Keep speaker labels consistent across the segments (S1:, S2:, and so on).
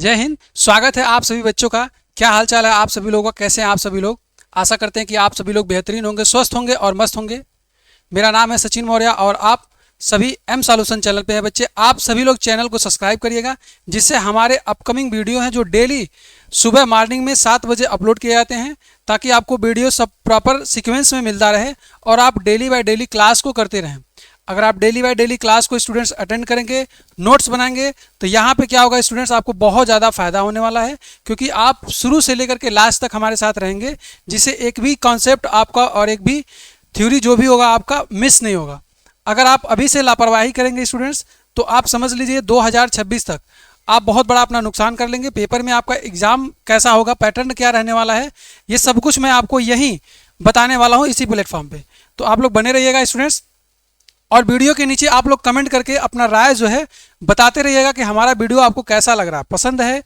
S1: जय हिंद। स्वागत है आप सभी बच्चों का। क्या हाल चाल है आप सभी लोगों का? कैसे हैं आप सभी लोग? आशा करते हैं कि आप सभी लोग बेहतरीन होंगे, स्वस्थ होंगे और मस्त होंगे। मेरा नाम है सचिन मौर्य और आप सभी एम सॉल्यूशन चैनल पे हैं बच्चे। आप सभी लोग चैनल को सब्सक्राइब करिएगा, जिससे हमारे अपकमिंग वीडियो हैं जो डेली सुबह मॉर्निंग में 7 बजे अपलोड किए जाते हैं, ताकि आपको वीडियो सब प्रॉपर सीक्वेंस में मिलता रहे और आप डेली बाय डेली क्लास को करते रहें। अगर आप डेली बाय डेली क्लास को स्टूडेंट्स अटेंड करेंगे, नोट्स बनाएंगे, तो यहाँ पे क्या होगा स्टूडेंट्स, आपको बहुत ज़्यादा फायदा होने वाला है, क्योंकि आप शुरू से लेकर के लास्ट तक हमारे साथ रहेंगे, जिससे एक भी कॉन्सेप्ट आपका और एक भी थ्योरी जो भी होगा आपका मिस नहीं होगा। अगर आप अभी से लापरवाही करेंगे स्टूडेंट्स, तो आप समझ लीजिए 2026 तक आप बहुत बड़ा अपना नुकसान कर लेंगे। पेपर में आपका एग्जाम कैसा होगा, पैटर्न क्या रहने वाला है, ये सब कुछ मैं आपको यहीं बताने वाला हूँ इसी प्लेटफॉर्म पे। तो आप लोग बने रहिएगा स्टूडेंट्स, और वीडियो के नीचे आप लोग कमेंट करके अपना राय जो है बताते रहिएगा कि हमारा वीडियो आपको कैसा लग रहा है, पसंद है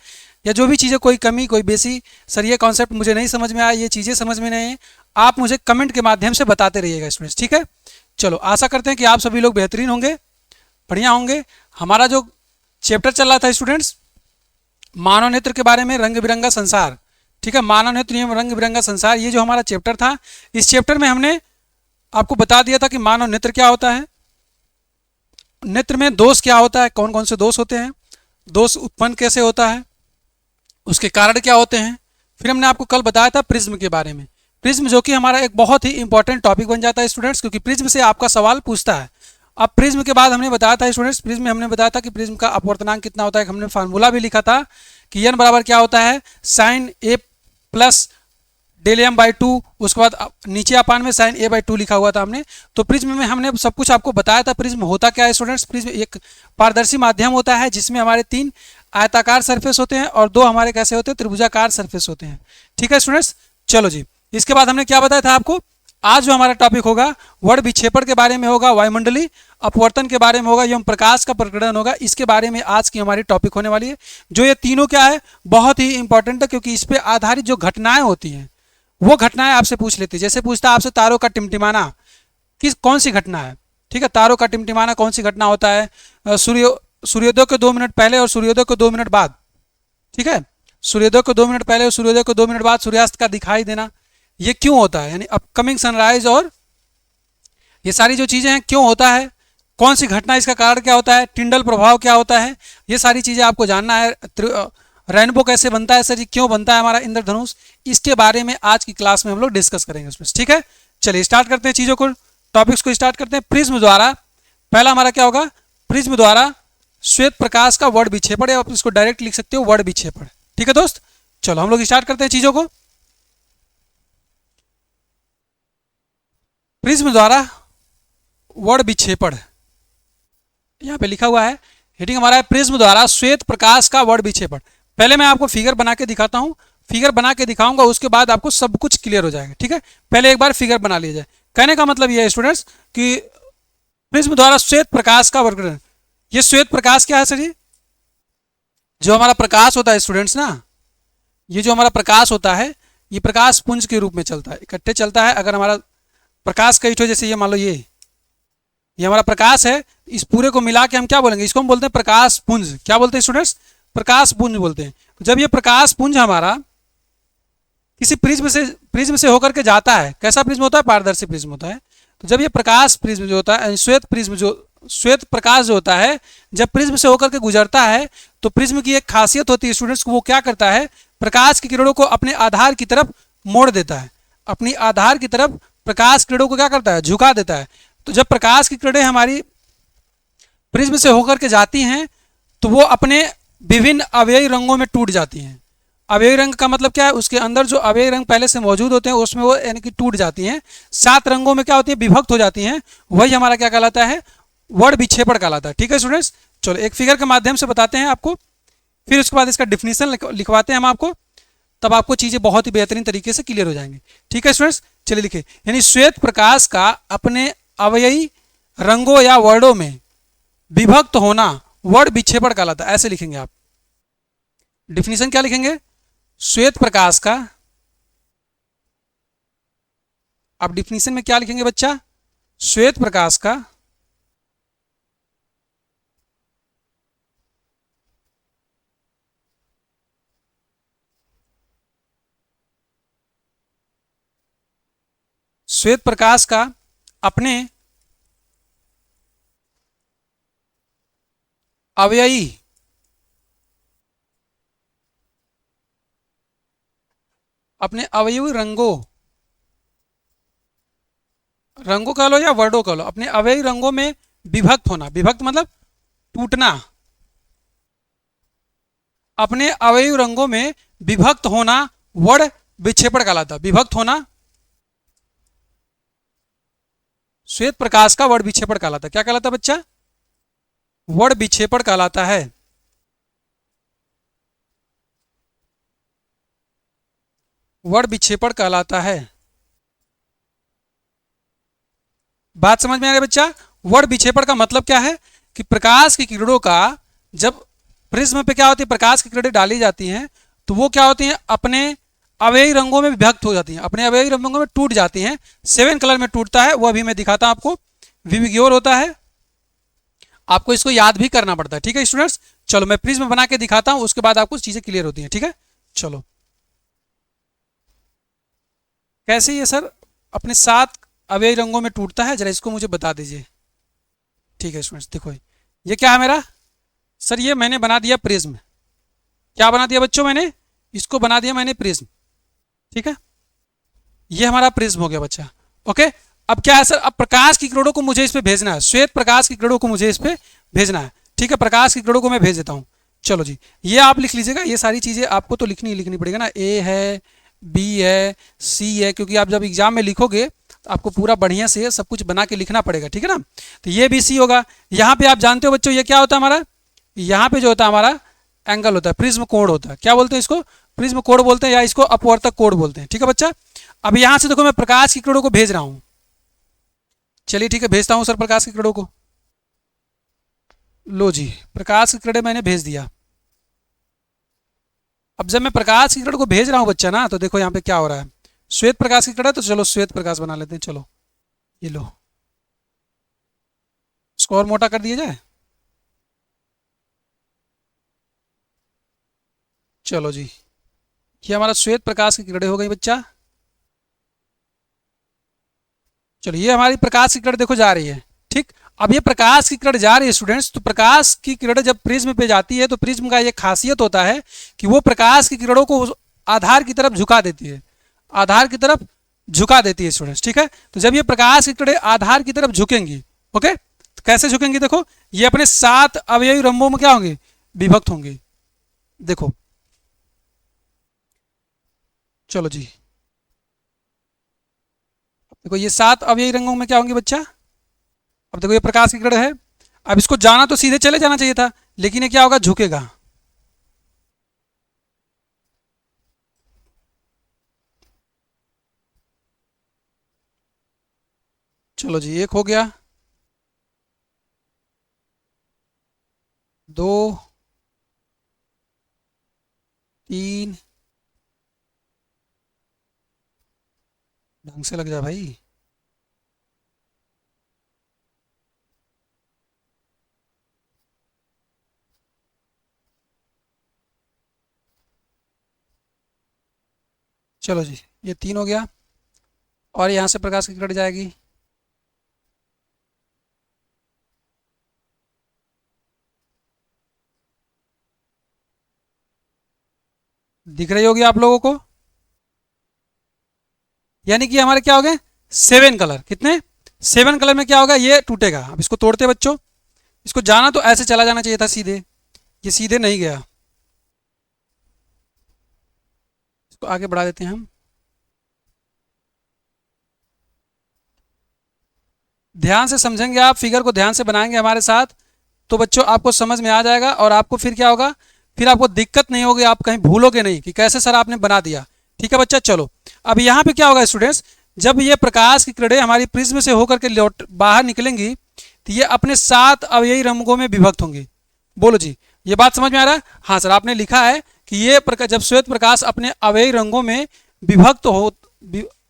S1: या जो भी चीज़ें, कोई कमी कोई बेसी, सर ये कॉन्सेप्ट मुझे नहीं समझ में आया, ये चीज़ें समझ में नहीं है, आप मुझे कमेंट के माध्यम से बताते रहिएगा स्टूडेंट्स। ठीक है, चलो आशा करते हैं कि आप सभी लोग बेहतरीन होंगे, बढ़िया होंगे। हमारा जो चैप्टर चल रहा था स्टूडेंट्स, मानव नेत्र के बारे में, रंग बिरंगा संसार। ठीक है, मानव नेत्र एवं रंग बिरंगा संसार, ये जो हमारा चैप्टर था, इस चैप्टर में हमने आपको बता दिया था कि मानव नेत्र क्या होता है, नेत्र में दोष क्या होता है, कौन कौन से दोष होते हैं, दोष उत्पन्न कैसे होता है, उसके कारण क्या होते हैं। फिर हमने आपको कल बताया था प्रिज्म के बारे में, प्रिज्म जो कि हमारा एक बहुत ही इंपॉर्टेंट टॉपिक बन जाता है स्टूडेंट्स, क्योंकि प्रिज्म से आपका सवाल पूछता है। अब प्रिज्म के बाद हमने बताया था स्टूडेंट्स, प्रिज्म में हमने बताया था कि प्रिज्म का अपवर्तनांक कितना होता है। हमने फार्मूला भी लिखा था कि एन बराबर क्या होता है, sine A plus del M by two, उसके बाद नीचे अपान में साइन ए बाई टू लिखा हुआ था हमने। तो प्रिज्म में हमने सब कुछ आपको बताया था। प्रिज्म होता क्या है स्टूडेंट्स, प्रिज्म एक पारदर्शी माध्यम होता है, जिसमें हमारे 3 आयताकार सरफेस होते हैं और 2 हमारे कैसे होते हैं, त्रिभुजाकार सरफेस होते हैं। ठीक है स्टूडेंट्स, चलो जी, इसके बाद हमने क्या बताया था आपको, आज जो हमारा टॉपिक होगा वर्ण विक्षेपण के बारे में होगा, वायुमंडलीय अपवर्तन के बारे में होगा, एवं प्रकाश का प्रकरण होगा। इसके बारे में आज की हमारी टॉपिक होने वाली है। जो ये तीनों क्या है, बहुत ही इंपॉर्टेंट है, क्योंकि इस पर आधारित जो घटनाएं होती हैं वो घटनाएं आपसे पूछ लेती है। जैसे पूछता है आपसे तारों का टिमटिमाना कौन सी घटना है। ठीक है, तारों का टिमटिमाना कौन सी घटना होता है, सूर्योदय के 2 मिनट पहले और सूर्योदय के 2 मिनट बाद। ठीक है, सूर्योदय को 2 मिनट पहले और सूर्योदय को 2 मिनट बाद सूर्यास्त का दिखाई देना, ये क्यों होता है, यानी अपकमिंग सनराइज, और ये सारी जो चीजें हैं क्यों होता है, कौन सी घटना, इसका कारण क्या होता है, टिंडल प्रभाव क्या होता है, ये सारी चीजें आपको जानना है। रेनबो कैसे बनता है सर जी, क्यों बनता है हमारा इंद्रधनुष, इसके बारे में आज की क्लास में हम लोग डिस्कस करेंगे उसमें। ठीक है, चलिए स्टार्ट करते हैं चीज़ों को, टॉपिक्स को स्टार्ट करते हैं। प्रिज्म द्वारा, पहला हमारा क्या होगा, प्रिज्म द्वारा श्वेत प्रकाश का वर्ण विक्षेपण, या आप इसको डायरेक्ट लिख सकते हो वर्ण विक्षेपण। ठीक है दोस्त, चलो हम लोग स्टार्ट करते हैं चीज़ों को। प्रिज्म द्वारा वर्ण विक्षेपण, यहाँ पे लिखा हुआ है, हेडिंग हमारा है प्रिज्म द्वारा श्वेत प्रकाश का वर्ण विक्षेपण। पहले मैं आपको फिगर बना के दिखाता हूँ, फिगर बना के दिखाऊंगा, उसके बाद आपको सब कुछ क्लियर हो जाएगा। ठीक है, पहले एक बार फिगर बना लिया जाए। कहने का मतलब यह है स्टूडेंट्स कि प्रिज्म द्वारा श्वेत प्रकाश का वर्गीकरण, ये श्वेत प्रकाश क्या है सर जी, जो हमारा प्रकाश होता है स्टूडेंट्स ना, ये जो हमारा प्रकाश होता है, ये प्रकाश पुंज के रूप में चलता है, इकट्ठे चलता है। अगर हमारा प्रकाश कई ठो, जैसे ये मान लो ये हमारा प्रकाश है, इस पूरे को मिला के हम क्या बोलेंगे, इसको हम बोलते हैं प्रकाश पुंज। क्या बोलते हैं स्टूडेंट्स, प्रकाश पुंज बोलते हैं। जब ये प्रकाश पुंज हमारा किसी प्रिज्म से होकर के जाता है, कैसा प्रिज्म होता है, पारदर्शी प्रिज्म होता है। तो जब ये प्रकाश प्रिज्म जो होता है, श्वेत प्रकाश जो होता है, जब प्रिज्म से होकर के गुजरता है, तो प्रिज्म की एक खासियत होती है स्टूडेंट्स, वो क्या करता है, प्रकाश की किरणों को अपने आधार की तरफ मोड़ देता है, अपनी आधार की तरफ प्रकाश किरणों को क्या करता है, झुका देता है। तो जब प्रकाश की किरणें हमारी प्रिज्म से होकर के जाती हैं, तो वो अपने विभिन्न अवयवी रंगों में टूट जाती हैं। अवयवी रंग का मतलब क्या है, उसके अंदर जो अवयवी रंग पहले से मौजूद होते हैं उसमें वो यानी कि टूट जाती हैं, 7 रंगों में क्या होती है, विभक्त हो जाती हैं। वही हमारा क्या कहलाता है, वर्ण विक्षेपण कहलाता है। ठीक है स्टूडेंट्स, चलो एक फिगर के माध्यम से बताते हैं आपको, फिर उसके बाद इसका डिफिनीशन लिखवाते हैं हम आपको, तब आपको चीजें बहुत ही बेहतरीन तरीके से क्लियर हो जाएंगी। ठीक है स्टूडेंट्स, चलिए लिखे, यानी श्वेत प्रकाश का अपने अवयवी रंगों या वर्णों में विभक्त होना वर्ण विक्षेपण कहलाता है। ऐसे लिखेंगे आप, डिफिनीशन क्या लिखेंगे, श्वेत प्रकाश का, आप डिफिनीशन में क्या लिखेंगे बच्चा, श्वेत प्रकाश का श्वेत प्रकाश का अपने अवयवी रंगों कह लो या वर्डों कह लो, अपने अवयवी रंगों में विभक्त होना, विभक्त मतलब टूटना, अपने अवयवी रंगों में विभक्त होना वर्ण विक्षेपण कहलाता है। विभक्त होना श्वेत प्रकाश का वर्ण विक्षेपण कहलाता है। क्या कहलाता है बच्चा? वर्ण विक्षेपण कहलाता है। वर्ण विक्षेपण कहलाता है। बात समझ में आ रही है बच्चा? वर्ण विक्षेपण का मतलब क्या है कि प्रकाश की किरणों का जब प्रिज्म पे क्या होती है, प्रकाश की किरणें डाली जाती हैं तो वो क्या होती हैं, अपने अवयवी रंगों में विभक्त हो जाती हैं, अपने अवयवी रंगों में टूट जाती हैं। 7 कलर में टूटता है, वो अभी मैं दिखाता हूं आपको। विविग्योर होता है, आपको इसको याद भी करना पड़ता है। ठीक है स्टूडेंट्स, चलो मैं प्रिज्म बना के दिखाता हूं, उसके बाद आपको चीजें क्लियर होती हैं। ठीक है, चलो कैसे ये सर अपने 7 अवयवी रंगों में टूटता है, जरा इसको मुझे बता दीजिए। ठीक है स्टूडेंट्स, देखो ये क्या है मेरा, सर ये मैंने बना दिया प्रिज्म। क्या बना दिया बच्चों? मैंने इसको बना दिया मैंने प्रिज्म। ठीक है, ये हमारा प्रिज्म हो गया बच्चा। ओके, अब क्या है सर, अब प्रकाश की किरणों को मुझे इस पे भेजना है, श्वेत प्रकाश की किरणों को मुझे इस पे भेजना है। ठीक है, प्रकाश की किरणों को मैं भेज देता हूं। चलो जी, ये आप लिख लीजिएगा, ये सारी चीजें आपको तो लिखनी पड़ेगा ना। ए है, बी है, सी है, क्योंकि आप जब एग्जाम में लिखोगे तो आपको पूरा बढ़िया से सब कुछ बना के लिखना पड़ेगा। ठीक है ना, तो ये भी सी होगा। यहाँ पे आप जानते हो बच्चों ये क्या होता है हमारा, यहाँ पे जो होता है हमारा एंगल होता है, प्रिज्म कोण होता है। क्या बोलते हैं इसको? प्रिज्म कोण बोलते हैं, या इसको अपवर्तक कोण बोलते हैं। ठीक है बच्चा, अब यहाँ से देखो मैं प्रकाश की किरणों को भेज रहा हूँ। चलिए ठीक है, भेजता हूँ सर प्रकाश की किरणों को। लो जी, प्रकाश की किरणें मैंने भेज दिया। अब जब मैं प्रकाश की किरण को भेज रहा हूँ बच्चा ना, तो देखो यहाँ पे क्या हो रहा है, श्वेत प्रकाश की किरण है, तो चलो श्वेत प्रकाश बना लेते हैं। चलो ये लो, इसको और मोटा कर दिया जाए। चलो जी, ये हमारा श्वेत प्रकाश की किरणें हो गई बच्चा। चलो ये हमारी प्रकाश की किरण देखो जा रही है। ठीक, अब ये प्रकाश की किरण जा रही है स्टूडेंट्स, तो प्रकाश की किरण जब प्रिज्म पे जाती है तो प्रिज्म का ये खासियत होता है कि वो प्रकाश की किरणों को आधार की तरफ झुका देती है, आधार की तरफ झुका देती है स्टूडेंट्स। ठीक है, तो जब ये प्रकाश की किरणें आधार की तरफ झुकेंगी, ओके, तो कैसे झुकेंगी? देखो ये अपने 7 अवयवी रंगों में क्या होंगे, विभक्त होंगे। देखो चलो जी, देखो ये 7 अवयवी रंगों में क्या होंगे बच्चा। अब देखो ये प्रकाश की किरण है, अब इसको जाना तो सीधे चले जाना चाहिए था, लेकिन ये क्या होगा, झुकेगा। चलो जी, एक हो गया, 2, 3, ढंग से लग जा भाई। चलो जी, ये 3 हो गया, और यहाँ से प्रकाश की किरण जाएगी। दिख रही होगी आप लोगों को, यानी कि हमारे क्या हो गए 7 कलर। कितने? 7 कलर में क्या होगा, ये टूटेगा। अब इसको तोड़ते बच्चों, इसको जाना तो ऐसे चला जाना चाहिए था सीधे, ये सीधे नहीं गया, इसको आगे बढ़ा देते हैं हम। ध्यान से समझेंगे आप, फिगर को ध्यान से बनाएंगे हमारे साथ, तो बच्चों आपको समझ में आ जाएगा, और आपको फिर क्या होगा, फिर आपको दिक्कत नहीं होगी, आप कहीं भूलोगे नहीं कि कैसे सर आपने बना दिया। ठीक है बच्चा, चलो अब यहाँ पे क्या होगा स्टूडेंट्स, जब ये प्रकाश की किरणें हमारी प्रिज्म से होकर के लौट बाहर निकलेंगी तो ये अपने 7 अवयवी रंगों में विभक्त होंगी। बोलो जी, ये बात समझ में आ रहा है? हाँ सर, आपने लिखा है कि ये जब श्वेत प्रकाश अपने अवयवी रंगों में विभक्त हो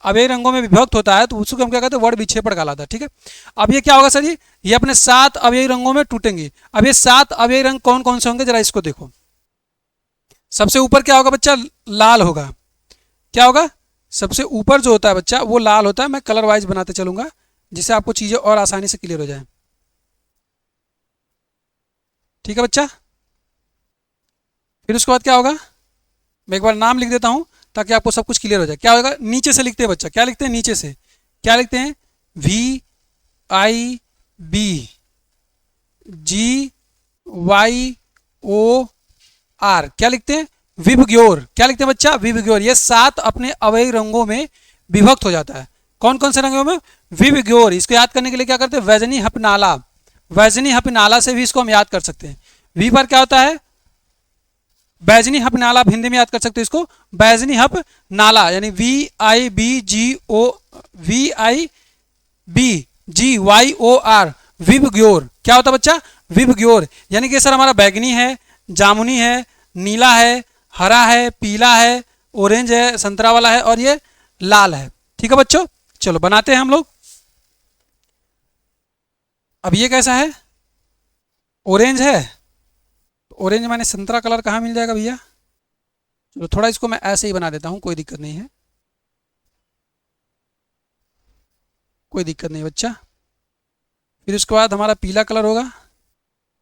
S1: अवयवी रंगों में विभक्त होता है तो उसको हम क्या कहते हैं, वर्ण विक्षेपण कहलाता है। ठीक है, अब ये क्या होगा सर जी, ये अपने 7 अवयवी रंगों में टूटेंगे। अब ये 7 अवयवी रंग कौन कौन से होंगे, जरा इसको देखो। सबसे ऊपर क्या होगा बच्चा, लाल होगा। क्या होगा, सबसे ऊपर जो होता है बच्चा वो लाल होता है। मैं कलर वाइज बनाते चलूंगा जिससे आपको चीज़ें और आसानी से क्लियर हो जाए। ठीक है बच्चा। फिर उसके बाद क्या होगा, मैं एक बार नाम लिख देता हूँ ताकि आपको सब कुछ क्लियर हो जाए। क्या होगा, नीचे से लिखते हैं बच्चा, क्या लिखते हैं नीचे से, क्या लिखते हैं, VIBGYOR, क्या लिखते हैं, विबग्योर। क्या लिखते हैं बच्चा, विबग्योर। ये 7 अपने अवयवी रंगों में विभक्त हो जाता है। कौन कौन से रंगों में, विबग्योर। इसको याद करने के लिए क्या करते हैं, वैजनी हपनाला, वैजनी हपनाला से भी इसको हम याद कर सकते हैं। वी पर क्या होता है, बैजनी हप नाला, आप हिंदी में याद कर सकते हो इसको, बैजनी हप नाला, यानी VIBGYOR, विबग्योर। क्या होता है बच्चा, विबग्योर। यानी कि सर हमारा बैगनी है, जामुनी है, नीला है, हरा है, पीला है, ऑरेंज है, संतरा वाला है और ये लाल है। ठीक है बच्चों, चलो बनाते हैं हम लोग। अब ये कैसा है, ऑरेंज है, ऑरेंज माने संतरा कलर कहाँ मिल जाएगा भैया। चलो थोड़ा इसको मैं ऐसे ही बना देता हूँ, कोई दिक्कत नहीं है, कोई दिक्कत नहीं बच्चा। फिर उसके बाद हमारा पीला कलर होगा,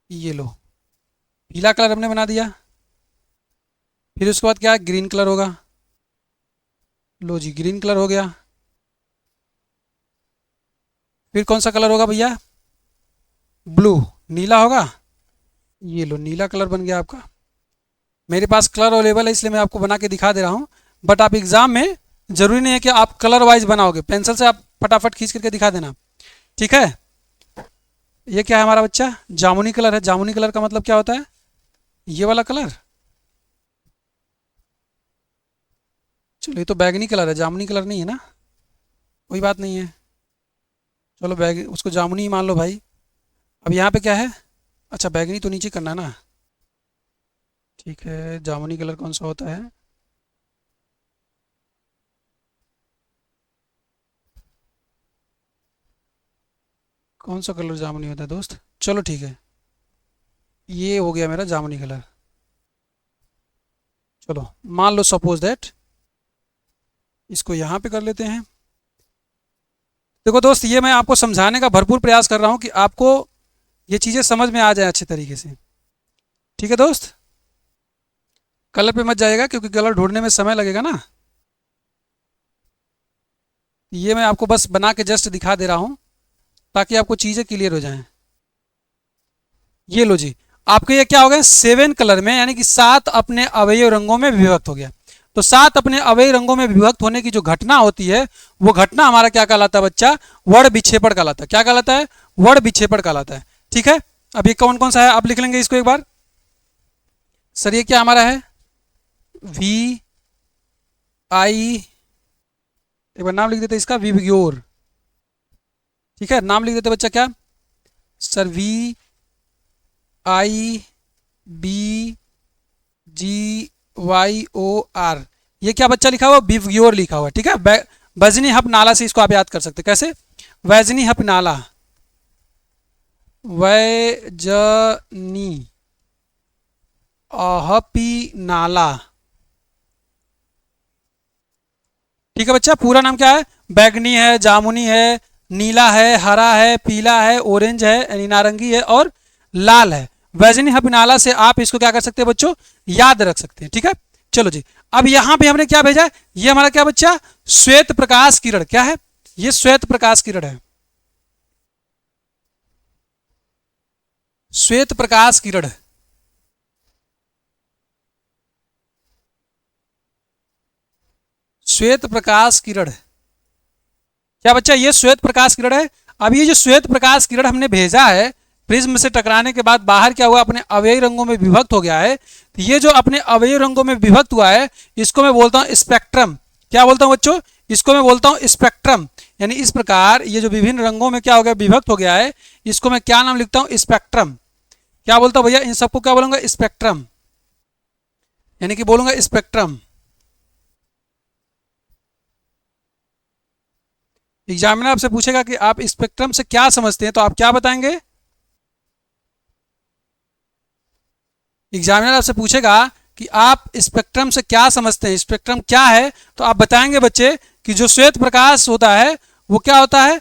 S1: ये लो पीला कलर हमने बना दिया। फिर उसके बाद क्या है, ग्रीन कलर होगा, लो जी ग्रीन कलर हो गया। फिर कौन सा कलर होगा भैया, ब्लू, नीला होगा, ये लो नीला कलर बन गया आपका। मेरे पास कलर अवेलेबल है इसलिए मैं आपको बना के दिखा दे रहा हूँ, बट आप एग्जाम में जरूरी नहीं है कि आप कलर वाइज बनाओगे, पेंसिल से आप फटाफट खींच करके दिखा देना। ठीक है, ये क्या है हमारा बच्चा, जामुनी कलर है। जामुनी कलर का मतलब क्या होता है, ये वाला कलर। चलो ये तो बैगनी कलर है, जामुनी कलर नहीं है ना, कोई बात नहीं है, चलो बैग उसको जामुनी ही मान लो भाई। अब यहाँ पे क्या है, अच्छा बैगनी तो नीचे करना है ना, ठीक है। जामुनी कलर कौन सा होता है, कौन सा कलर जामुनी होता है दोस्त, चलो ठीक है, ये हो गया मेरा जामुनी कलर। चलो मान लो सपोज दैट इसको यहाँ पे कर लेते हैं। देखो दोस्त, ये मैं आपको समझाने का भरपूर प्रयास कर रहा हूँ कि आपको ये चीज़ें समझ में आ जाए अच्छे तरीके से। ठीक है दोस्त, कलर पे मत जाएगा क्योंकि कलर ढूंढने में समय लगेगा ना। ये मैं आपको बस बना के जस्ट दिखा दे रहा हूँ ताकि आपको चीज़ें क्लियर हो जाएं। ये लो जी, आपके ये क्या हो गया, 7 कलर में, यानी कि 7 अपने अवयव रंगों में विभक्त हो गया। तो 7 अपने अवयव रंगों में विभक्त होने की जो घटना होती है वो घटना हमारा क्या कहलाता है बच्चा, वर्ण विक्षेपण कहलाता है। क्या कहलाता है, वर्ण विक्षेपण कहलाता है। ठीक है, अब ये कौन कौन सा है आप लिख लेंगे इसको एक बार। सर ये क्या हमारा है, VI, एक बार नाम लिख देते इसका, विबग्योर। ठीक है, नाम लिख देते बच्चा क्या, सर VIBGYOR। ये क्या बच्चा लिखा हुआ, विबग्योर लिखा हुआ। ठीक है, वैजनी हप नाला से इसको आप याद कर सकते हैं। कैसे, वैजनी हप नाला, वैजनी हपी नाला। ठीक है बच्चा, पूरा नाम क्या है, बैगनी है, जामुनी है, नीला है, हरा है, पीला है, ऑरेंज है यानी नारंगी है और लाल है। वैजनी हपनाला से आप इसको क्या कर सकते हैं बच्चों, याद रख सकते हैं। ठीक है, चलो जी, अब यहां पे हमने क्या भेजा है, ये हमारा क्या बच्चा, श्वेत प्रकाश किरण। क्या है, ये श्वेत प्रकाश किरण है, श्वेत प्रकाश किरण। श्वेत प्रकाश किरण, क्या बच्चा, ये श्वेत प्रकाश किरण है। अब ये जो श्वेत प्रकाश किरण हमने भेजा है, प्रिज्म से टकराने के बाद बाहर क्या हुआ, अपने अवयवी रंगों में विभक्त हो गया है। तो ये जो अपने अवयवी रंगों में विभक्त हुआ है इसको मैं बोलता हूं स्पेक्ट्रम। क्या बोलता हूं बच्चों, इसको मैं बोलता हूं स्पेक्ट्रम। यानी इस प्रकार ये जो विभिन्न रंगों में क्या हो गया, विभक्त हो गया है, इसको मैं क्या नाम लिखता हूं, स्पेक्ट्रम। क्या बोलता हूं भैया, इन सबको क्या बोलूंगा, स्पेक्ट्रम, यानी कि बोलूंगा स्पेक्ट्रम। एग्जामिनर आपसे पूछेगा कि आप स्पेक्ट्रम से क्या समझते हैं, तो आप क्या बताएंगे। एग्जामिनर आपसे पूछेगा कि आप स्पेक्ट्रम से क्या समझते हैं, स्पेक्ट्रम क्या है, तो आप बताएंगे बच्चे कि जो श्वेत प्रकाश होता है वो क्या होता है,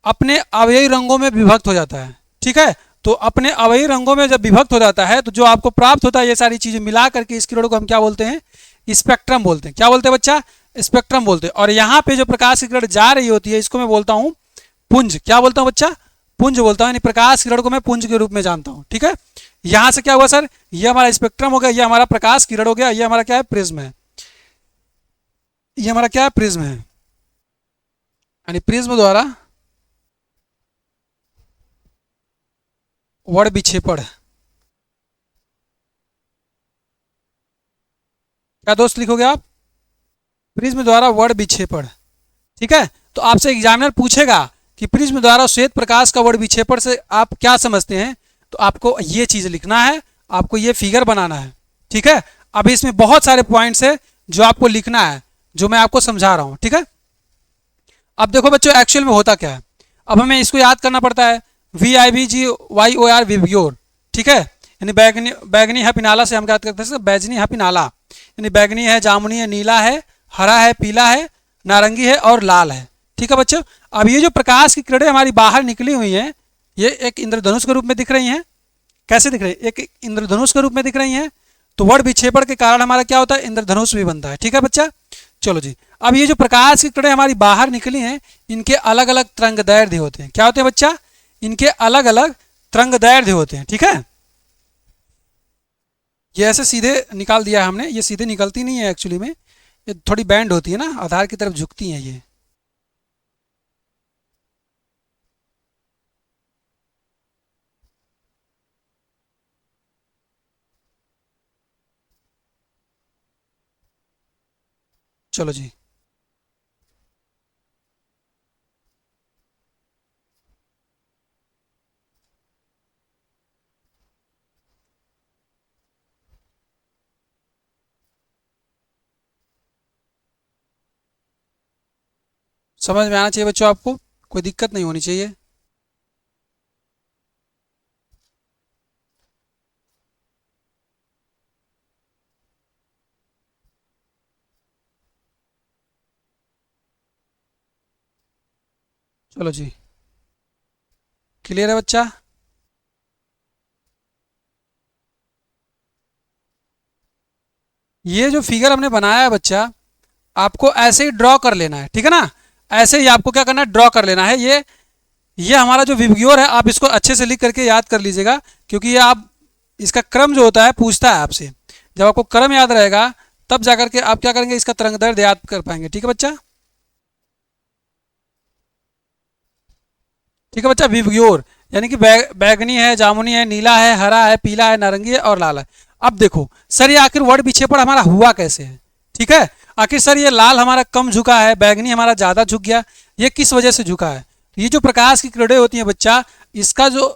S1: अपने अवयवी रंगों में विभक्त हो जाता है। ठीक है, तो अपने अवयवी रंगों में जब विभक्त हो जाता है तो जो आपको प्राप्त होता है ये सारी चीजें मिला करके इस किरणों को हम क्या बोलते हैं, स्पेक्ट्रम बोलते हैं। क्या बोलते हैं बच्चा, स्पेक्ट्रम बोलते हैं। और यहाँ पे जो प्रकाश की किरण जा रही होती है इसको मैं बोलता हूँ पुंज। क्या बोलता हूँ बच्चा, पुंज बोलता हूँ, यानी प्रकाश किरण को मैं पुंज के रूप में जानता हूँ। ठीक है, यहां से क्या हुआ सर, ये हमारा स्पेक्ट्रम हो गया, ये हमारा प्रकाश किरण हो गया, ये हमारा क्या है, प्रिज्म है, ये हमारा क्या है, प्रिज्म है। यानी प्रिज्म द्वारा वर्ण विक्षेपण, क्या दोस्त लिखोगे आप, प्रिज्म द्वारा वर्ण विक्षेपण। ठीक है, तो आपसे एग्जामिनर पूछेगा कि प्रिज्म द्वारा श्वेत प्रकाश का वर्ण विक्षेपण से आप क्या समझते हैं, तो आपको ये चीज लिखना है, आपको ये फिगर बनाना है। ठीक है, अभी इसमें बहुत सारे पॉइंट्स है जो आपको लिखना है, जो मैं आपको समझा रहा हूं। ठीक है, अब देखो बच्चों एक्चुअल में होता क्या है, अब हमें इसको याद करना पड़ता है, VIVGYOR विबग्योर। ठीक है, यानी बैगनी, बैगनी है पिनाला से हम याद करते हैं बैजनी है पिनाला, यानी बैगनी है, जामुनी है, नीला है, हरा है, पीला है, नारंगी है और लाल है। ठीक है बच्चों, अब ये जो प्रकाश की किरणें हमारी बाहर निकली हुई हैं ये एक इंद्रधनुष के रूप में दिख रही हैं। कैसे दिख रही है, एक इंद्रधनुष के रूप में दिख रही हैं। तो वर्ण विक्षेपण के कारण हमारा क्या होता है, इंद्रधनुष भी बनता है। ठीक है बच्चा, चलो जी, अब ये जो प्रकाश की किरणें हमारी बाहर निकली हैं इनके अलग अलग तरंगदैर्ध्य होते हैं। क्या होते हैं बच्चा, इनके अलग अलग तरंगदैर्ध्य होते हैं। ठीक है, ये ऐसे सीधे निकाल दिया है हमने, ये सीधे निकलती नहीं है एक्चुअली में, ये थोड़ी बैंड होती है ना, आधार की तरफ झुकती हैं ये। चलो जी, समझ में आना चाहिए बच्चों, आपको कोई दिक्कत नहीं होनी चाहिए। चलो जी, क्लियर है बच्चा। ये जो फिगर हमने बनाया है बच्चा, आपको ऐसे ही ड्रॉ कर लेना है। ठीक है ना, ऐसे ही आपको क्या करना है, ड्रॉ कर लेना है। ये हमारा जो विबग्योर है आप इसको अच्छे से लिख करके याद कर लीजिएगा, क्योंकि ये आप इसका क्रम जो होता है पूछता है आपसे। जब आपको क्रम याद रहेगा तब जाकर के आप क्या करेंगे, इसका तरंगदैर्ध्य याद कर पाएंगे। ठीक है बच्चा, ठीक है बच्चा, विबग्योर यानी कि बैगनी है, जामुनी है, नीला है, हरा है, पीला है, नारंगी है और लाल है। अब देखो सर, ये आखिर वर्ण विक्षेपण हमारा हुआ कैसे है। ठीक है, आखिर सर ये लाल हमारा कम झुका है, बैगनी हमारा ज्यादा झुक गया, ये किस वजह से झुका है। ये जो प्रकाश की किरणें होती हैं बच्चा, इसका जो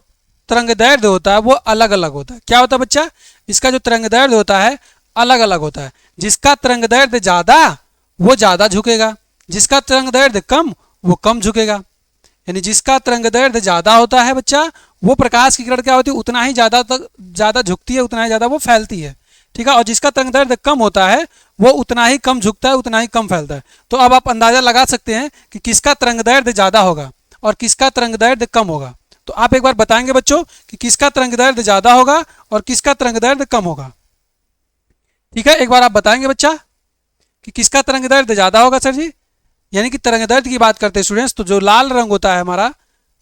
S1: तरंगदैर्ध्य होता है वो अलग अलग होता है। क्या होता है बच्चा, इसका जो तरंगदैर्ध्य होता है अलग अलग होता है। जिसका तरंगदैर्ध्य ज्यादा वो ज्यादा झुकेगा, जिसका तरंगदैर्ध्य कम वो कम झुकेगा। यानी जिसका तरंगदैर्ध्य ज्यादा होता है बच्चा, वो प्रकाश की किरण क्या होती है, उतना ही ज्यादा तक ज्यादा झुकती है, उतना ही ज्यादा वो फैलती है। ठीक है, और जिसका तरंगदैर्ध्य कम होता है वो उतना ही कम झुकता है, उतना ही कम फैलता है। तो अब आप अंदाजा लगा सकते हैं कि किसका तरंगदैर्ध्य ज्यादा होगा और किसका तरंगदैर्ध्य कम होगा। तो आप एक बार बताएंगे बच्चों कि किसका तरंगदैर्ध्य ज्यादा होगा और किसका तरंगदैर्ध्य कम होगा। ठीक है, एक बार आप बताएंगे बच्चा कि किसका तरंगदैर्ध्य ज्यादा होगा सर जी। यानी कि तरंगदैर्ध्य की बात करते हैं स्टूडेंट्स, तो जो लाल रंग होता है हमारा,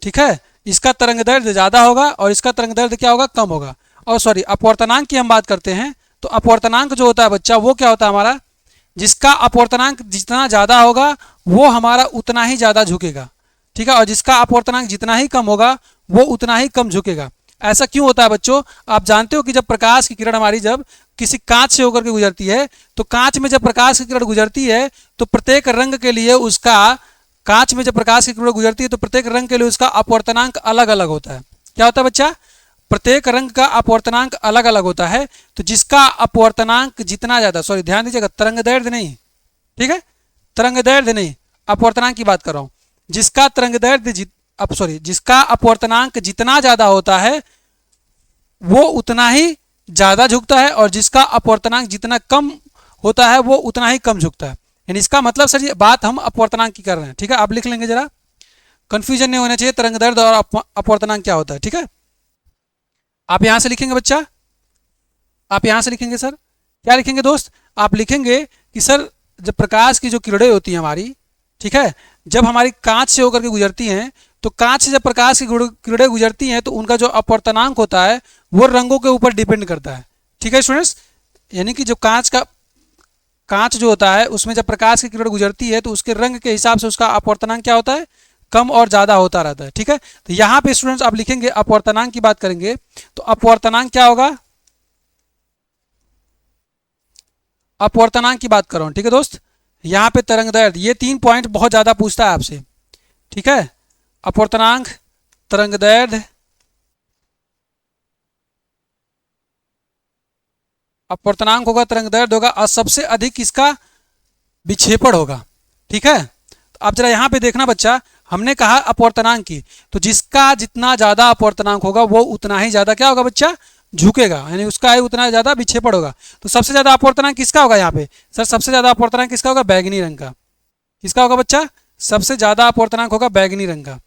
S1: ठीक है, इसका तरंगदैर्ध्य ज्यादा होगा और इसका तरंगदैर्ध्य क्या होगा, कम होगा। और सॉरी, अपवर्तनांक की हम बात करते हैं, तो अपवर्तनांक जो होता है बच्चा वो क्या होता है हमारा, जिसका अपवर्तनांक जितना ज्यादा होगा वो हमारा उतना ही ज्यादा झुकेगा। ठीक है, और जिसका अपवर्तनांक जितना ही कम होगा वो उतना ही कम झुकेगा। ऐसा क्यों होता है बच्चों, आप जानते हो कि जब प्रकाश की किरण हमारी जब किसी कांच से होकर के गुजरती है, तो कांच में जब प्रकाश की किरण गुजरती है तो प्रत्येक रंग के लिए उसका, कांच में जब प्रकाश की किरण गुजरती है तो प्रत्येक रंग के लिए उसका अपवर्तनांक अलग अलग होता है। क्या होता है बच्चा, प्रत्येक रंग का अपवर्तनांक अलग अलग होता है। तो जिसका अपवर्तनांक जितना ज्यादा, सॉरी ध्यान दीजिएगा, तरंगदैर्ध्य नहीं, ठीक है, तरंगदैर्ध्य नहीं, अपवर्तनांक की बात कर रहा हूं। जिसका तरंगदैर्ध्य सॉरी जिसका अपवर्तनांक जितना ज्यादा होता है वो उतना ही ज़्यादा झुकता है और जिसका अपवर्तनांक जितना कम होता है वो उतना ही कम झुकता है। यानी इसका मतलब सर ये बात हम अपवर्तनांक की कर रहे हैं। ठीक है, आप लिख लेंगे जरा, कंफ्यूजन नहीं होना चाहिए, तरंग दैर्ध्य और अपवर्तनांक क्या होता है। ठीक है, आप यहां से लिखेंगे बच्चा, आप यहां से लिखेंगे सर, क्या लिखेंगे दोस्त, आप लिखेंगे कि सर जब प्रकाश की जो किरणें होती हैं हमारी, ठीक है, जब हमारी कांच से होकर के गुजरती हैं, तो कांच से जब प्रकाश की किरणें गुजरती हैं तो उनका जो अपवर्तनांक होता है वो रंगों के ऊपर डिपेंड करता है। ठीक है स्टूडेंट्स, यानी कि जो कांच जो होता है उसमें जब प्रकाश की किरण गुजरती है तो उसके रंग के हिसाब से उसका अपवर्तनांक क्या होता है, कम और ज़्यादा होता रहता है। ठीक है, तो यहाँ पे स्टूडेंट्स आप लिखेंगे अपवर्तनांक की बात करेंगे तो अपवर्तनांक क्या होगा, अपवर्तनांक की बात कर रहा हूँ। ठीक है दोस्त, यहाँ पे तरंगदैर्ध्य, ये 3 पॉइंट बहुत ज़्यादा पूछता है आपसे। ठीक है, अपवर्तनांक, तरंगदैर्ध्य, अपवर्तनांक होगा, तरंगदैर्ध्य होगा और सबसे अधिक किसका विक्षेपण होगा। ठीक है, तो आप जरा यहाँ पे देखना बच्चा, हमने कहा अपवर्तनांक की, तो जिसका जितना ज़्यादा अपवर्तनांक होगा वो उतना ही ज़्यादा क्या होगा बच्चा, झुकेगा, यानी उसका ही उतना ज़्यादा विक्षेपण होगा। तो सबसे ज़्यादा अपवर्तनांक किसका होगा यहाँ पे सर, सबसे ज़्यादा अपवर्तनांक किसका होगा, बैगनी रंग का। किसका होगा बच्चा, सबसे ज़्यादा अपवर्तनांक होगा बैगनी रंग का।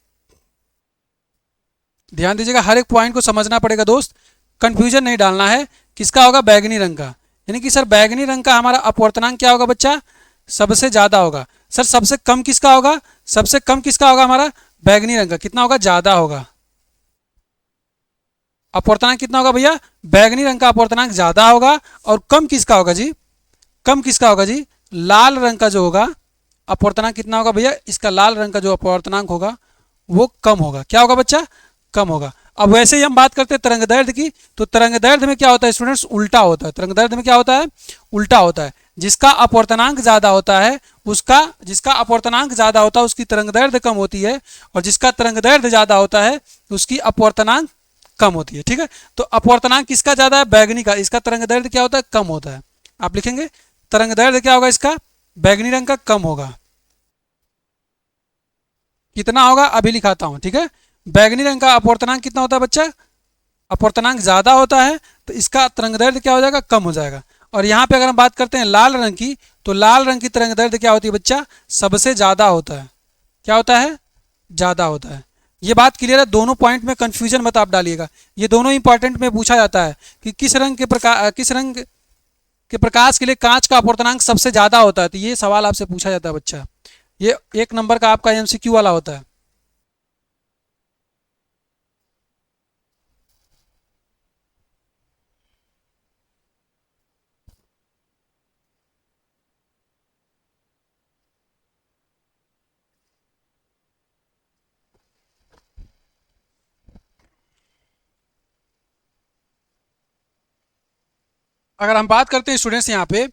S1: ध्यान दीजिएगा, हर एक पॉइंट को समझना पड़ेगा दोस्त, कंफ्यूजन नहीं डालना है। किसका होगा, बैगनी रंग का, यानी कि सर बैगनी रंग का हमारा अपवर्तनांक क्या होगा बच्चा, सबसे ज़्यादा होगा। सर सबसे कम किसका होगा, सबसे कम किसका होगा हमारा, बैगनी रंग का। कितना होगा, ज़्यादा होगा। अपवर्तनांक कितना होगा भैया, बैगनी रंग का अपवर्तनांक ज़्यादा होगा। और कम किसका होगा जी, कम किसका होगा जी, लाल रंग का जो होगा अपवर्तनांक कितना होगा भैया, इसका लाल रंग का जो अपवर्तनांक होगा वो कम होगा। क्या होगा बच्चा, कम होगा। अब वैसे ही हम बात करते हैं तरंगदैर्ध्य की, तो तरंगदैर्ध्य में क्या होता है स्टूडेंट्स, उल्टा होता है। तरंगदैर्ध्य में क्या होता है, उल्टा होता है। जिसका अपवर्तनांक ज़्यादा होता है उसका, जिसका अपवर्तनांक ज़्यादा होता है उसकी तरंगदैर्ध्य कम होती है, और जिसका तरंगदैर्ध्य ज़्यादा होता है उसकी अपवर्तनांक कम होती है। ठीक है, तो अपवर्तनांक किसका ज़्यादा है, बैगनी का, इसका तरंगदैर्ध्य क्या होता है, कम होता है। आप लिखेंगे तरंगदैर्ध्य क्या होगा इसका, बैगनी रंग का कम होगा। कितना होगा अभी लिखाता हूं। ठीक है, बैगनी रंग का अपवर्तनांक कितना होता है बच्चा, अपवर्तनांक ज़्यादा होता है तो इसका तरंगदैर्ध्य क्या हो जाएगा, कम हो जाएगा। और यहाँ पे अगर हम बात करते हैं लाल रंग की, तो लाल रंग की तरंगदैर्ध्य क्या होती है बच्चा, सबसे ज़्यादा होता है। क्या होता है, ज़्यादा होता है। ये बात क्लियर है, दोनों पॉइंट में कंफ्यूजन मत आप डालिएगा, ये दोनों इंपॉर्टेंट में पूछा जाता है कि किस रंग के प्रकाश के लिए कांच का अपवर्तनांक सबसे ज़्यादा होता है। तो ये सवाल आपसे पूछा जाता है बच्चा, ये 1 नंबर का आपका MCQ वाला होता है। अगर हम बात करते हैं स्टूडेंट्स यहाँ पे,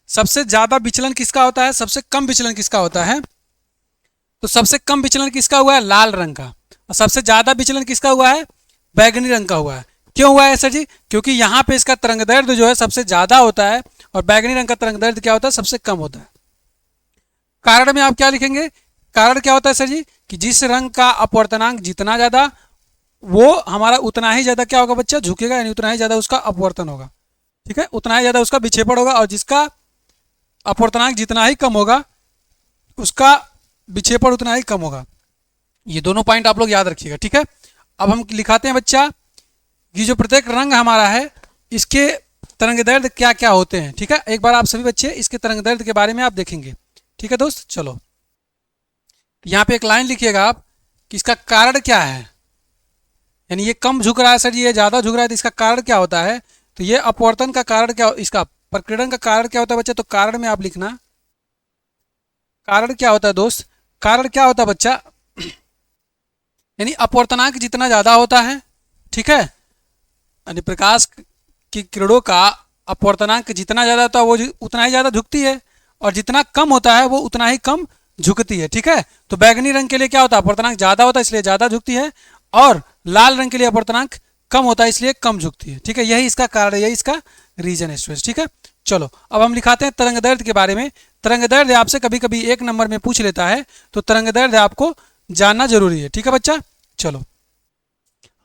S1: सबसे ज्यादा विचलन किसका होता है, सबसे कम विचलन किसका होता है, तो सबसे कम विचलन किसका हुआ है, लाल रंग का। और सबसे ज्यादा विचलन किसका हुआ है, बैगनी रंग का हुआ है। क्यों हुआ है सर जी, क्योंकि यहाँ पे इसका तरंगदैर्ध्य जो है सबसे ज्यादा होता है और बैगनी रंग का तरंगदैर्ध्य क्या होता है, सबसे कम होता है। कारण में आप क्या लिखेंगे, कारण क्या होता है सर जी, कि जिस रंग का अपवर्तनांक जितना ज्यादा वो हमारा उतना ही ज्यादा क्या होगा बच्चा, झुकेगा, यानी उतना ही ज्यादा उसका अपवर्तन होगा। ठीक है, उतना ही ज़्यादा उसका विक्षेपण होगा। और जिसका अपवर्तनांक जितना ही कम होगा उसका विक्षेपण उतना ही कम होगा। ये दोनों पॉइंट आप लोग याद रखिएगा। ठीक है, अब हम लिखाते हैं बच्चा कि जो प्रत्येक रंग हमारा है इसके तरंगदैर्ध्य क्या क्या होते हैं। ठीक है, एक बार आप सभी बच्चे इसके तरंगदैर्ध्य के बारे में आप देखेंगे। ठीक है दोस्त, चलो यहाँ पे एक लाइन लिखिएगा आप कि इसका कारण क्या है, यानी ये कम झुक रहा है सर जी, ये ज़्यादा झुक रहा है, तो इसका कारण क्या होता है। तो ये अपवर्तन का कारण क्या, इसका प्रकीर्णन का कारण क्या होता है बच्चा, तो कारण में आप लिखना कारण क्या होता है दोस्त, कारण क्या होता है बच्चा, यानी अपवर्तनांक जितना ज़्यादा होता है, ठीक है, यानी प्रकाश की किरणों का अपवर्तनांक जितना ज़्यादा होता है वो उतना ही ज़्यादा झुकती है, और जितना कम होता है वो उतना ही कम झुकती है। ठीक है, तो बैगनी रंग के लिए क्या होता है, अपवर्तनांक ज़्यादा होता है इसलिए ज़्यादा झुकती है, और लाल रंग के लिए अपवर्तनांक कम होता है इसलिए कम झुकती है। ठीक है, यही इसका कारण है, यही इसका रीजन है स्टूडेंट्स। ठीक है, चलो अब हम लिखाते हैं तरंगदैर्ध्य के बारे में। तरंगदैर्ध्य आपसे कभी कभी 1 नंबर में पूछ लेता है, तो तरंगदैर्ध्य आपको जानना जरूरी है। ठीक है बच्चा, चलो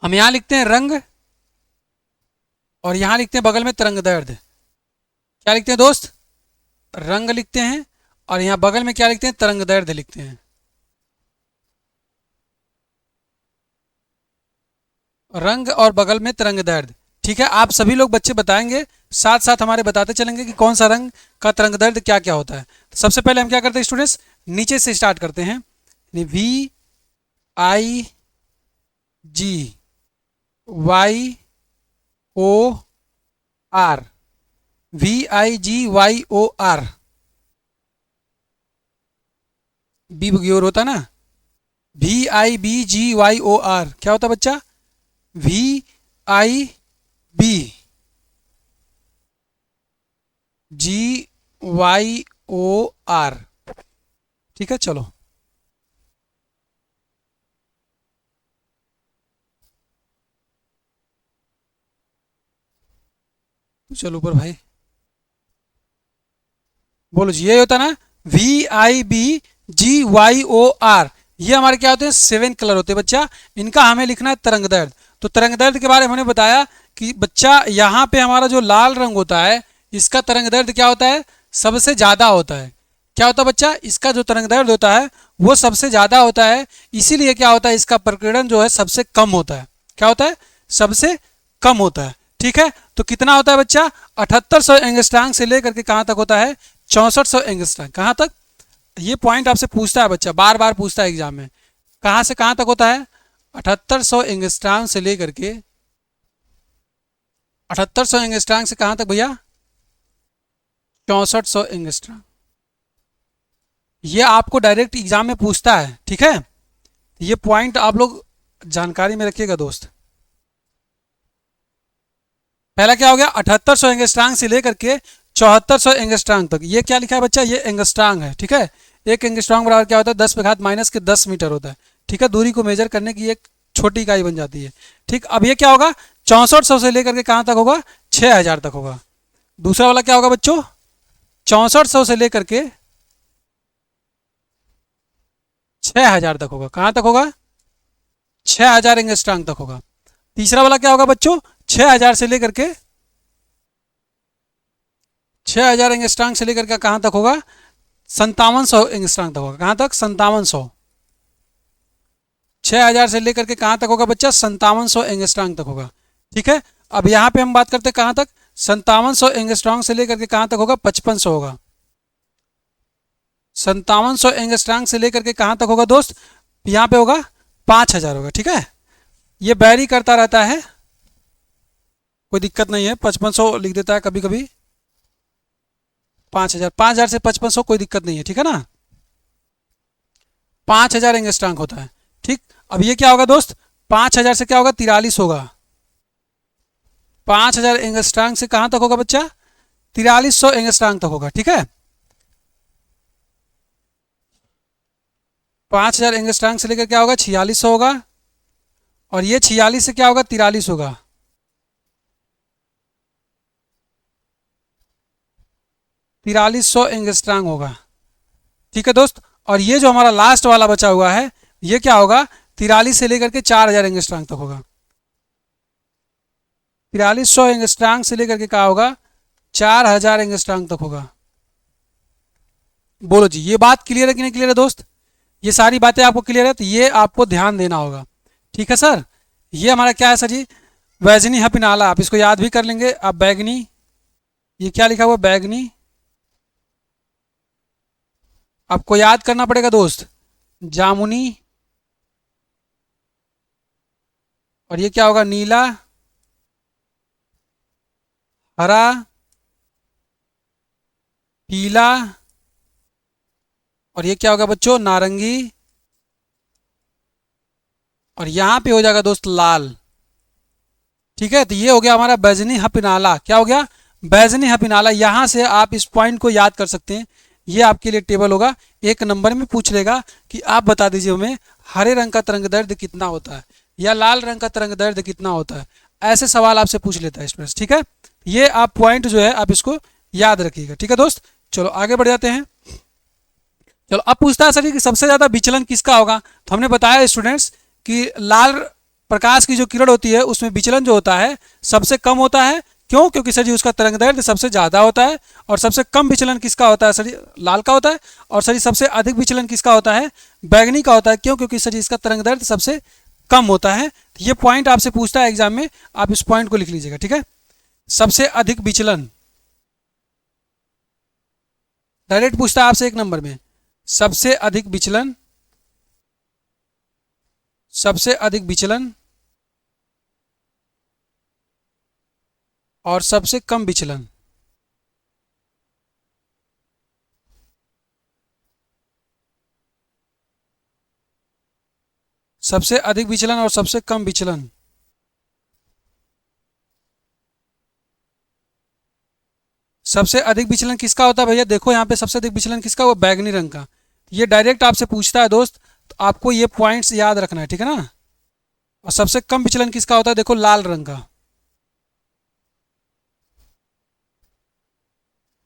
S1: हम यहाँ लिखते हैं रंग और यहाँ लिखते हैं बगल में तरंग दैर्ध्य। क्या लिखते हैं दोस्त? रंग लिखते हैं, और यहाँ बगल में क्या लिखते हैं? तरंग दैर्ध्य लिखते हैं। रंग और बगल में तरंग दैर्ध्य। ठीक है, आप सभी लोग बच्चे बताएंगे, साथ साथ हमारे बताते चलेंगे कि कौन सा रंग का तरंग दैर्ध्य क्या क्या होता है। तो सबसे पहले हम क्या करते हैं स्टूडेंट्स, नीचे से स्टार्ट करते हैं। V I G Y O R, VIGYOR, B बग्योर होता ना, VIBGYOR क्या होता बच्चा? VIBGYOR। ठीक है, चलो चलो ऊपर भाई, बोलो जी, ये होता ना VIBGYOR। ये हमारे क्या होते हैं? 7 कलर होते हैं बच्चा। इनका हमें लिखना है तरंग दैर्ध्य। तो तरंग दैर्ध्य के बारे में हमने बताया कि बच्चा यहाँ पे हमारा जो लाल रंग होता है, इसका तरंग दैर्ध्य क्या होता है? सबसे ज्यादा होता है। क्या होता है बच्चा? इसका जो तरंग दैर्ध्य होता है वो सबसे ज्यादा होता है। इसीलिए क्या होता है? इसका प्रकीर्णन जो है सबसे कम होता है। क्या होता है? सबसे कम होता है। ठीक है, तो कितना होता है बच्चा? 7800 एंगस्ट्रांग से लेकर के कहाँ तक होता है? 6400 एंगस्ट्रांग। कहाँ तक? ये पॉइंट आपसे पूछता है बच्चा, बार बार पूछता है एग्जाम में। कहाँ से कहाँ तक होता है? 7800 एंगस्ट्रांग से लेकर के 7800 एंगस्ट्रांग से कहाँ तक भैया? 6400 एंगस्ट्रांग। ये आपको डायरेक्ट एग्जाम में पूछता है। ठीक है, ये पॉइंट आप लोग जानकारी में रखिएगा दोस्त। पहला क्या हो गया? 7800 एंगस्ट्रांग से लेकर के 7400 एंगस्ट्रांग तक। ये क्या लिखा है बच्चा? ये एंगस्ट्रांग है। ठीक है, एक एंगस्ट्रांग बराबर क्या होता है? 10 पे घात माइनस के 10 मीटर होता है। ठीक है, दूरी को मेजर करने की एक छोटी इकाई बन जाती है। ठीक, अब ये क्या होगा? 6400 से लेकर के कहाँ तक होगा? 6000 तक होगा। दूसरा वाला क्या होगा बच्चों? 6400 से लेकर के 6000 तक होगा। कहाँ तक होगा? 6000 एंगस्ट्रांग तक होगा। तीसरा वाला क्या होगा बच्चों? 6000 से लेकर के 6000 एंगस्ट्रांग से लेकर के कहाँ तक होगा? 5700 एंगस्ट्रांग तक होगा। कहाँ तक? 5700। 6000 से लेकर के कहाँ तक होगा बच्चा? 5700 एंगस्ट्रांग तक होगा। ठीक है, अब यहाँ पे हम बात करते हैं कहाँ तक? 5700 एंगस्ट्रांग से लेकर के कहाँ तक होगा? 5500 होगा। 5700 एंगस्ट्रांग से लेकर के कहाँ तक होगा दोस्त? यहाँ पे होगा 5000 होगा। ठीक है, ये बैरी करता रहता है, कोई दिक्कत नहीं है। 5500 लिख देता है कभी कभी, 5000, 5000 से 5500 कोई दिक्कत नहीं है। ठीक है ना, 5000 एंगस्ट्रांग होता है। ठीक, अब ये क्या होगा दोस्त? 5000 से क्या होगा? 43 होगा। 5000 एंगस्ट्रांग से कहाँ तक होगा बच्चा? 4300 एंगस्ट्रांग तक होगा। ठीक है, 5000 एंगस्ट्रांग से लेकर क्या होगा? 4600 होगा। और ये 46 से क्या होगा? 43 होगा। 4300 एंगस्ट्रांग होगा। ठीक है दोस्त, और ये जो हमारा लास्ट वाला बचा हुआ है, ये क्या होगा? 43 से लेकर के 4000 एंगस्ट्रांग तक होगा। 4300 एंगस्ट्रांग से लेकर के क्या होगा? 4000 एंगस्ट्रांग तक होगा। बोलो जी, ये बात क्लियर है कि नहीं क्लियर है दोस्त? ये सारी बातें आपको क्लियर है? तो ये आपको ध्यान देना होगा। ठीक है सर, ये हमारा क्या है सर जी? वैजनी हपिनाला। आप इसको याद भी कर लेंगे। आप बैगनी, ये क्या लिखा हुआ? बैगनी। आपको याद करना पड़ेगा दोस्त। जामुनी, और ये क्या होगा? नीला, हरा, पीला, और ये क्या होगा बच्चों? नारंगी, और यहां पे हो जाएगा दोस्त लाल। ठीक है, तो ये हो गया हमारा बैजनी हपिनाला। क्या हो गया? बैजनी हपिनाला। यहां से आप इस पॉइंट को याद कर सकते हैं। ये आपके लिए टेबल होगा, एक नंबर में पूछ लेगा कि आप बता दीजिए हमें हरे रंग का तरंग दैर्ध्य कितना होता है, या लाल रंग का तरंग दैर्ध्य कितना होता है। ऐसे सवाल आपसे पूछ लेता है स्टूडेंट्स। ठीक है, ये आप पॉइंट जो है आप इसको याद रखिएगा। ठीक है दोस्त, चलो आगे बढ़ जाते हैं। चलो अब पूछता है सर कि सबसे ज्यादा विचलन किसका होगा? तो हमने बताया स्टूडेंट्स कि लाल प्रकाश की जो किरण होती है उसमें विचलन जो होता है सबसे कम होता है। क्यों? क्योंकि सर जी उसका तरंगदैर्घ्य सबसे ज़्यादा होता है। और सबसे कम विचलन किसका होता है? सर जी लाल का होता है। और सर जी सबसे अधिक विचलन किसका होता है? बैगनी का होता है। क्यों? क्योंकि सर जी इसका तरंगदैर्घ्य सबसे कम होता है। तो ये पॉइंट आपसे पूछता है एग्जाम में, आप इस पॉइंट को लिख लीजिएगा, ठीक है। सबसे अधिक विचलन डायरेक्ट पूछता है आपसे 1 नंबर में। सबसे अधिक विचलन, सबसे अधिक विचलन और सबसे कम विचलन। सबसे अधिक विचलन और सबसे कम विचलन। सबसे अधिक विचलन किसका होता है भैया? देखो यहाँ पे सबसे अधिक विचलन किसका हुआ? बैगनी रंग का। ये डायरेक्ट आपसे पूछता है दोस्त, तो आपको ये पॉइंट्स याद रखना है, ठीक है ना। और सबसे कम विचलन किसका होता है? देखो लाल रंग का।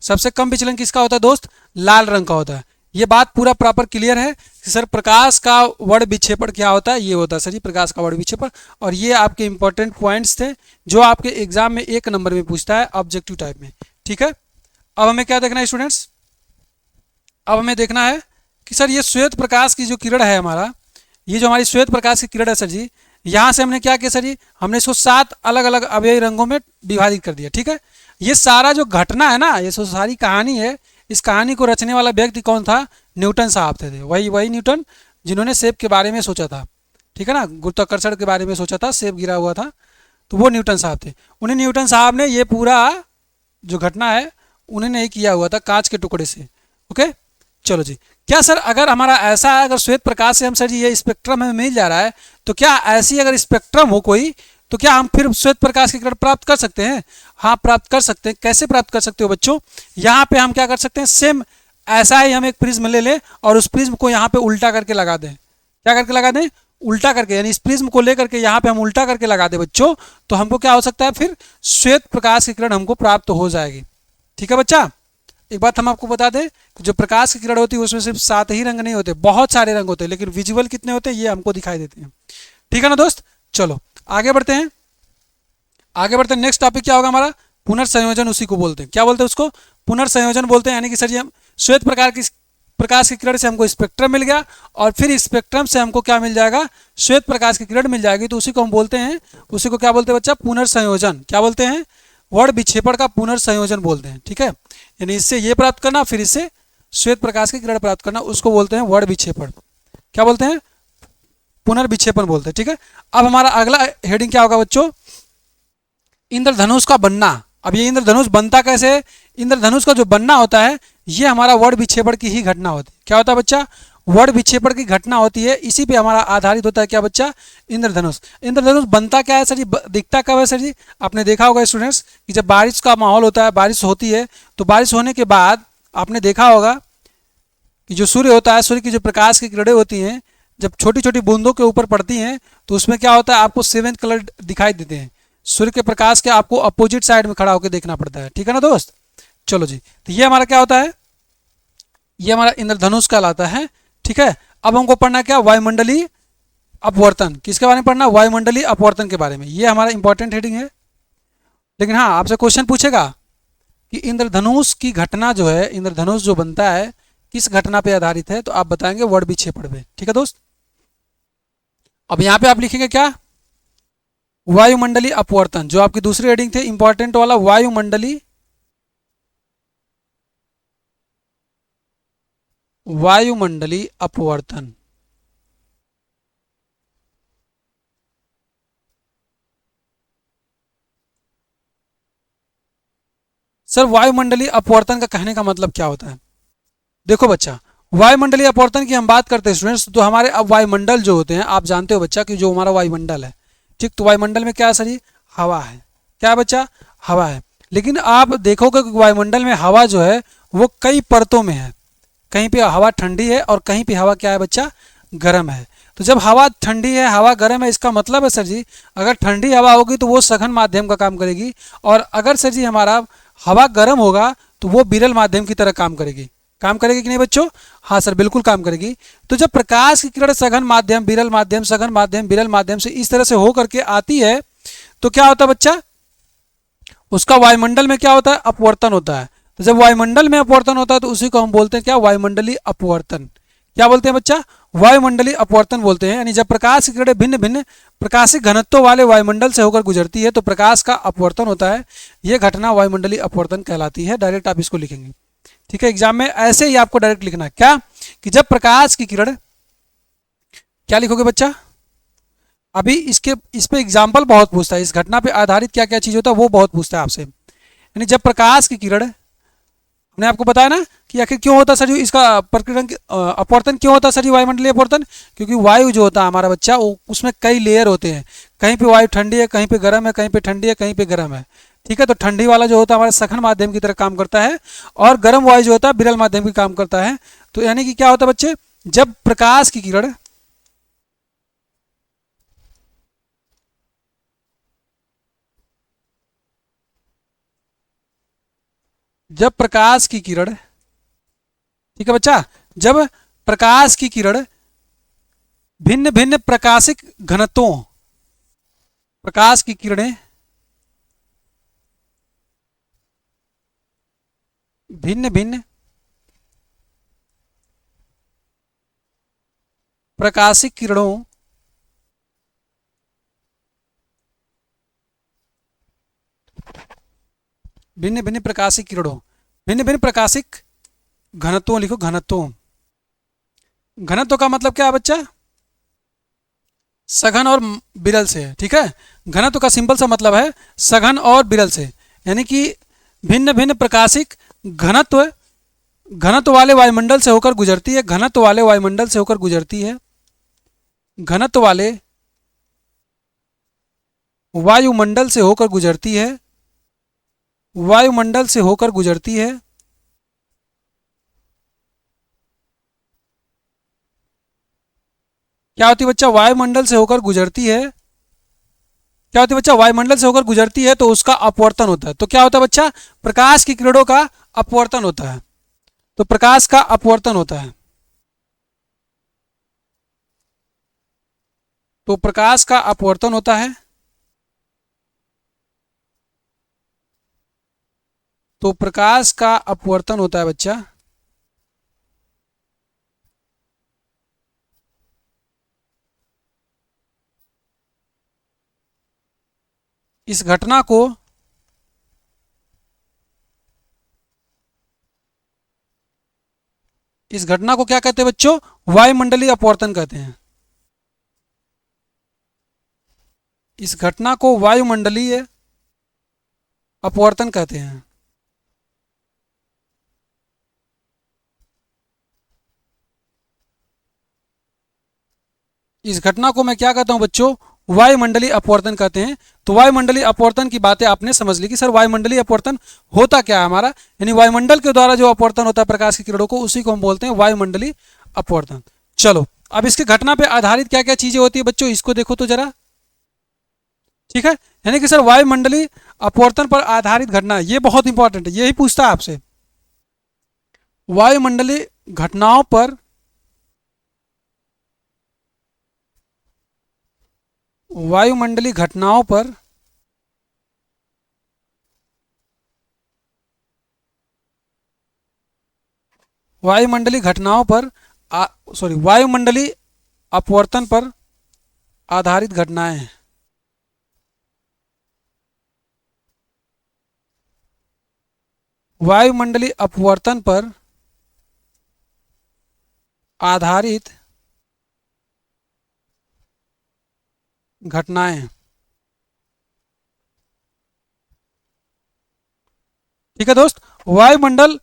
S1: सबसे कम विचलन किसका होता है दोस्त? लाल रंग का होता है। ये बात पूरा प्रॉपर क्लियर है कि सर प्रकाश का वर्ण विक्षेपण क्या होता है? ये होता है सर जी प्रकाश का वर्ण विक्षेपण। और ये आपके इंपॉर्टेंट पॉइंट्स थे जो आपके एग्जाम में 1 नंबर में पूछता है ऑब्जेक्टिव टाइप में, ठीक है। अब हमें क्या देखना है स्टूडेंट्स? अब हमें देखना है कि सर ये श्वेत प्रकाश की जो किरण है हमारा, ये जो हमारी श्वेत प्रकाश की किरण है सर जी, यहाँ से हमने क्या किया सर जी? हमने इसको 7 अलग अलग अवयवी रंगों में विभाजित कर दिया, ठीक है। ये सारा जो घटना है ना, ये जो सारी कहानी है, इस कहानी को रचने वाला व्यक्ति कौन था? न्यूटन साहब थे। वही न्यूटन जिन्होंने सेब के बारे में सोचा था, ठीक है ना, गुरुत्वाकर्षण के बारे में सोचा था, सेब गिरा हुआ था, तो वो न्यूटन साहब थे। उन्हें न्यूटन साहब ने ये पूरा जो घटना है उन्होंने नहीं किया हुआ था कांच के टुकड़े से। ओके, चलो जी। क्या सर अगर हमारा ऐसा है, अगर श्वेत प्रकाश से हम सर जी ये स्पेक्ट्रम हमें मिल जा रहा है, तो क्या ऐसी अगर स्पेक्ट्रम हो कोई, तो क्या हम फिर श्वेत प्रकाश की किरण प्राप्त कर सकते हैं? हाँ, प्राप्त कर सकते हैं। कैसे प्राप्त कर सकते हो बच्चों? यहाँ पे हम क्या कर सकते हैं, सेम ऐसा ही हम एक प्रिज्म ले लें और उस प्रिज्म को यहाँ पे उल्टा करके लगा दें। क्या करके लगा दें? उल्टा करके, यानी इस प्रिज्म को लेकर के यहाँ पे हम उल्टा करके लगा दें बच्चों, तो हमको क्या हो सकता है? फिर श्वेत प्रकाश की किरण हमको प्राप्त हो जाएगी। ठीक है बच्चा, एक बात हम आपको बता दें, जो प्रकाश की किरण होती है उसमें सिर्फ 7 ही रंग नहीं होते, बहुत सारे रंग होते हैं, लेकिन विजुअल कितने होते हैं ये हमको दिखाई देते हैं। ठीक है ना दोस्त, चलो आगे बढ़ते हैं। आगे बढ़ते हैं, नेक्स्ट टॉपिक क्या होगा हमारा? पुनर्संयोजन। उसी को बोलते हैं, क्या बोलते हैं उसको? पुनर्संयोजन बोलते हैं। यानी कि सर जी हम श्वेत प्रकाश की किरण से हमको स्पेक्ट्रम मिल गया और फिर स्पेक्ट्रम से हमको क्या मिल जाएगा? श्वेत प्रकाश की किरण मिल जाएगी, तो उसी को हम बोलते हैं, उसी को क्या बोलते हैं बच्चा? पुनर्संयोजन। क्या बोलते हैं? वर्ण विक्षेपण का पुनर्संयोजन बोलते हैं। ठीक है, यानी इससे ये प्राप्त करना, फिर इससे श्वेत प्रकाश की किरण प्राप्त करना, उसको बोलते हैं वर्ण विक्षेपण। क्या बोलते हैं? पुनर्विक्षेपण बोलते हैं। ठीक है, अब हमारा अगला हेडिंग क्या होगा बच्चों? इंद्रधनुष का बनना। अब ये इंद्रधनुष बनता कैसे है? इंद्रधनुष का जो बनना होता है ये हमारा वर्ण विक्षेपण की ही घटना होती है। क्या होता है बच्चा? वर्ण विक्षेपण की घटना होती है, इसी पे हमारा आधारित होता है क्या बच्चा? इंद्रधनुष। इंद्रधनुष बनता क्या है सर जी? दिखता कब है सर जी? आपने देखा होगा स्टूडेंट्स कि जब बारिश का माहौल होता है, बारिश होती है, तो बारिश होने के बाद आपने देखा होगा कि जो सूर्य होता है, सूर्य की जो प्रकाश की किरणें होती हैं, जब छोटी छोटी बूंदों के ऊपर पड़ती हैं तो उसमें क्या होता है? आपको 7 कलर दिखाई देते हैं। सूर्य के प्रकाश के आपको अपोजिट साइड में खड़ा होकर देखना पड़ता है। ठीक है ना दोस्त, चलो जी। तो ये हमारा क्या होता है? ये हमारा इंद्रधनुष कहलाता है। ठीक है, अब हमको पढ़ना क्या? वायुमंडलीय अपवर्तन। किसके बारे में पढ़ना? वायुमंडलीय अपवर्तन के बारे में। ये हमारा इंपॉर्टेंट हेडिंग है। लेकिन हाँ, आपसे क्वेश्चन पूछेगा कि इंद्रधनुष की घटना जो है, इंद्रधनुष जो बनता है किस घटना पे आधारित है, तो आप बताएंगे वर्ण विक्षेपण पे। ठीक है दोस्त, अब यहाँ पे आप लिखेंगे क्या? वायुमंडलीय अपवर्तन। जो आपकी दूसरी हेडिंग थे इंपॉर्टेंट वाला, वायुमंडलीय अपवर्तन। सर वायुमंडलीय अपवर्तन का कहने का मतलब क्या होता है? देखो बच्चा, वायुमंडलीय अपवर्तन की हम बात करते हैं स्टूडेंट्स, तो हमारे अब वायुमंडल जो होते हैं, आप जानते हो बच्चा कि जो हमारा वायुमंडल है, ठीक, तो वायुमंडल में क्या है सर जी? हवा है। क्या है बच्चा? हवा है। लेकिन आप देखोगे कि वायुमंडल में हवा जो है वो कई परतों में है। कहीं पे हवा ठंडी है और कहीं पे हवा क्या है बच्चा? गर्म है। तो जब हवा ठंडी है, हवा गर्म है, इसका मतलब है सर जी अगर ठंडी हवा होगी तो वो सघन माध्यम का काम करेगी, और अगर सर जी हमारा हवा गर्म होगा तो वो विरल माध्यम की तरह काम करेगी। काम करेगी कि नहीं बच्चों? हाँ सर, बिल्कुल काम करेगी। तो जब प्रकाश की किरण सघन माध्यम, विरल माध्यम, सघन माध्यम, विरल माध्यम से इस तरह से हो करके आती है तो क्या होता है बच्चा? उसका वायुमंडल में क्या होता है? अपवर्तन होता है। तो जब वायुमंडल में अपवर्तन होता है तो उसी को हम बोलते हैं क्या? वायुमंडलीय अपवर्तन। क्या बोलते हैं बच्चा? वायुमंडलीय अपवर्तन बोलते हैं। यानी जब प्रकाश की किरणें भिन्न भिन्न प्रकाशिक घनत्व वाले वायुमंडल से होकर गुजरती है तो प्रकाश का अपवर्तन होता है। यह घटना वायुमंडलीय अपवर्तन कहलाती है। डायरेक्ट आप इसको लिखेंगे, ठीक है। एग्जाम में ऐसे ही आपको डायरेक्ट लिखना है क्या, कि जब प्रकाश की किरण, क्या लिखोगे बच्चा? अभी इस पे एग्जाम्पल बहुत पूछता है, इस घटना पे आधारित क्या क्या चीज होता है वो बहुत पूछता है आपसे। यानी जब प्रकाश की किरण, हमने आपको बताया ना कि आखिर क्यों होता है सर जी इसका प्रकीर्णन, अपवर्तन क्यों होता है सर जी वायुमंडलीय अपवर्तन? क्योंकि वायु जो होता है हमारा बच्चा, वो उसमें कई लेयर होते हैं। कहीं पे वायु ठंडी है, कहीं पे गर्म है, कहीं पे ठंडी है, कहीं पे गर्म है, ठीक है। तो ठंडी वाला जो होता है हमारा सघन माध्यम की तरह काम करता है, और गर्म वायु जो होता है विरल माध्यम की काम करता है। तो यानी कि क्या होता है बच्चे, जब प्रकाश की किरण, जब प्रकाश की किरण, ठीक है बच्चा, जब प्रकाश की किरण भिन्न भिन्न प्रकाशिक घनत्वों, प्रकाश की किरणें भिन्न भिन्न प्रकाशिक किरणों भिन्न भिन्न प्रकाशिक किरणों, भिन्न भिन्न प्रकाशिक घनत्वों, लिखो घनत्वों। घनत्व का मतलब क्या है बच्चा? सघन और विरल से, ठीक है। घनत्व का सिंपल सा मतलब है सघन और विरल से। यानी कि भिन्न भिन्न प्रकाशिक घनत्व, घनत्व वाले वायुमंडल से होकर गुजरती है, घनत्व वाले वायुमंडल से होकर गुजरती है, घनत्व वाले वायुमंडल से होकर गुजरती है, वायुमंडल से होकर गुजरती है। क्या होती है बच्चा? वायुमंडल से होकर गुजरती है। क्या होती है बच्चा? वायुमंडल से होकर गुजरती है तो उसका अपवर्तन होता है। तो क्या होता है बच्चा? प्रकाश की किरणों का अपवर्तन होता है। तो प्रकाश का अपवर्तन होता है। तो प्रकाश का अपवर्तन होता है। तो प्रकाश का अपवर्तन होता है बच्चा। इस घटना को क्या कहते हैं बच्चों? वायुमंडलीय अपवर्तन कहते हैं। इस घटना को वायुमंडलीय अपवर्तन कहते हैं। इस घटना को मैं क्या कहता हूं बच्चों? वायुमंडलीय अपवर्तन कहते हैं। तो वायुमंडलीय अपवर्तन की बातें आपने समझ ली कि सर वायुमंडलीय अपवर्तन होता क्या है हमारा, यानी वायुमंडल के द्वारा जो अपवर्तन होता है प्रकाश की किरणों को, उसी को हम बोलते हैं वायुमंडलीय अपवर्तन। चलो अब इसकी घटना पे आधारित क्या क्या चीजें होती है बच्चों, इसको देखो तो जरा, ठीक है। यानी कि सर वायुमंडलीय अपवर्तन पर आधारित घटना, ये बहुत इंपॉर्टेंट है, यही पूछता है आपसे। वायुमंडलीय घटनाओं पर, वायुमंडलीय घटनाओं पर वायुमंडलीय घटनाओं पर वायुमंडलीय अपवर्तन पर आधारित घटनाएं हैं। वायुमंडलीय अपवर्तन पर आधारित घटनाएं। ठीक है दोस्त, वायुमंडल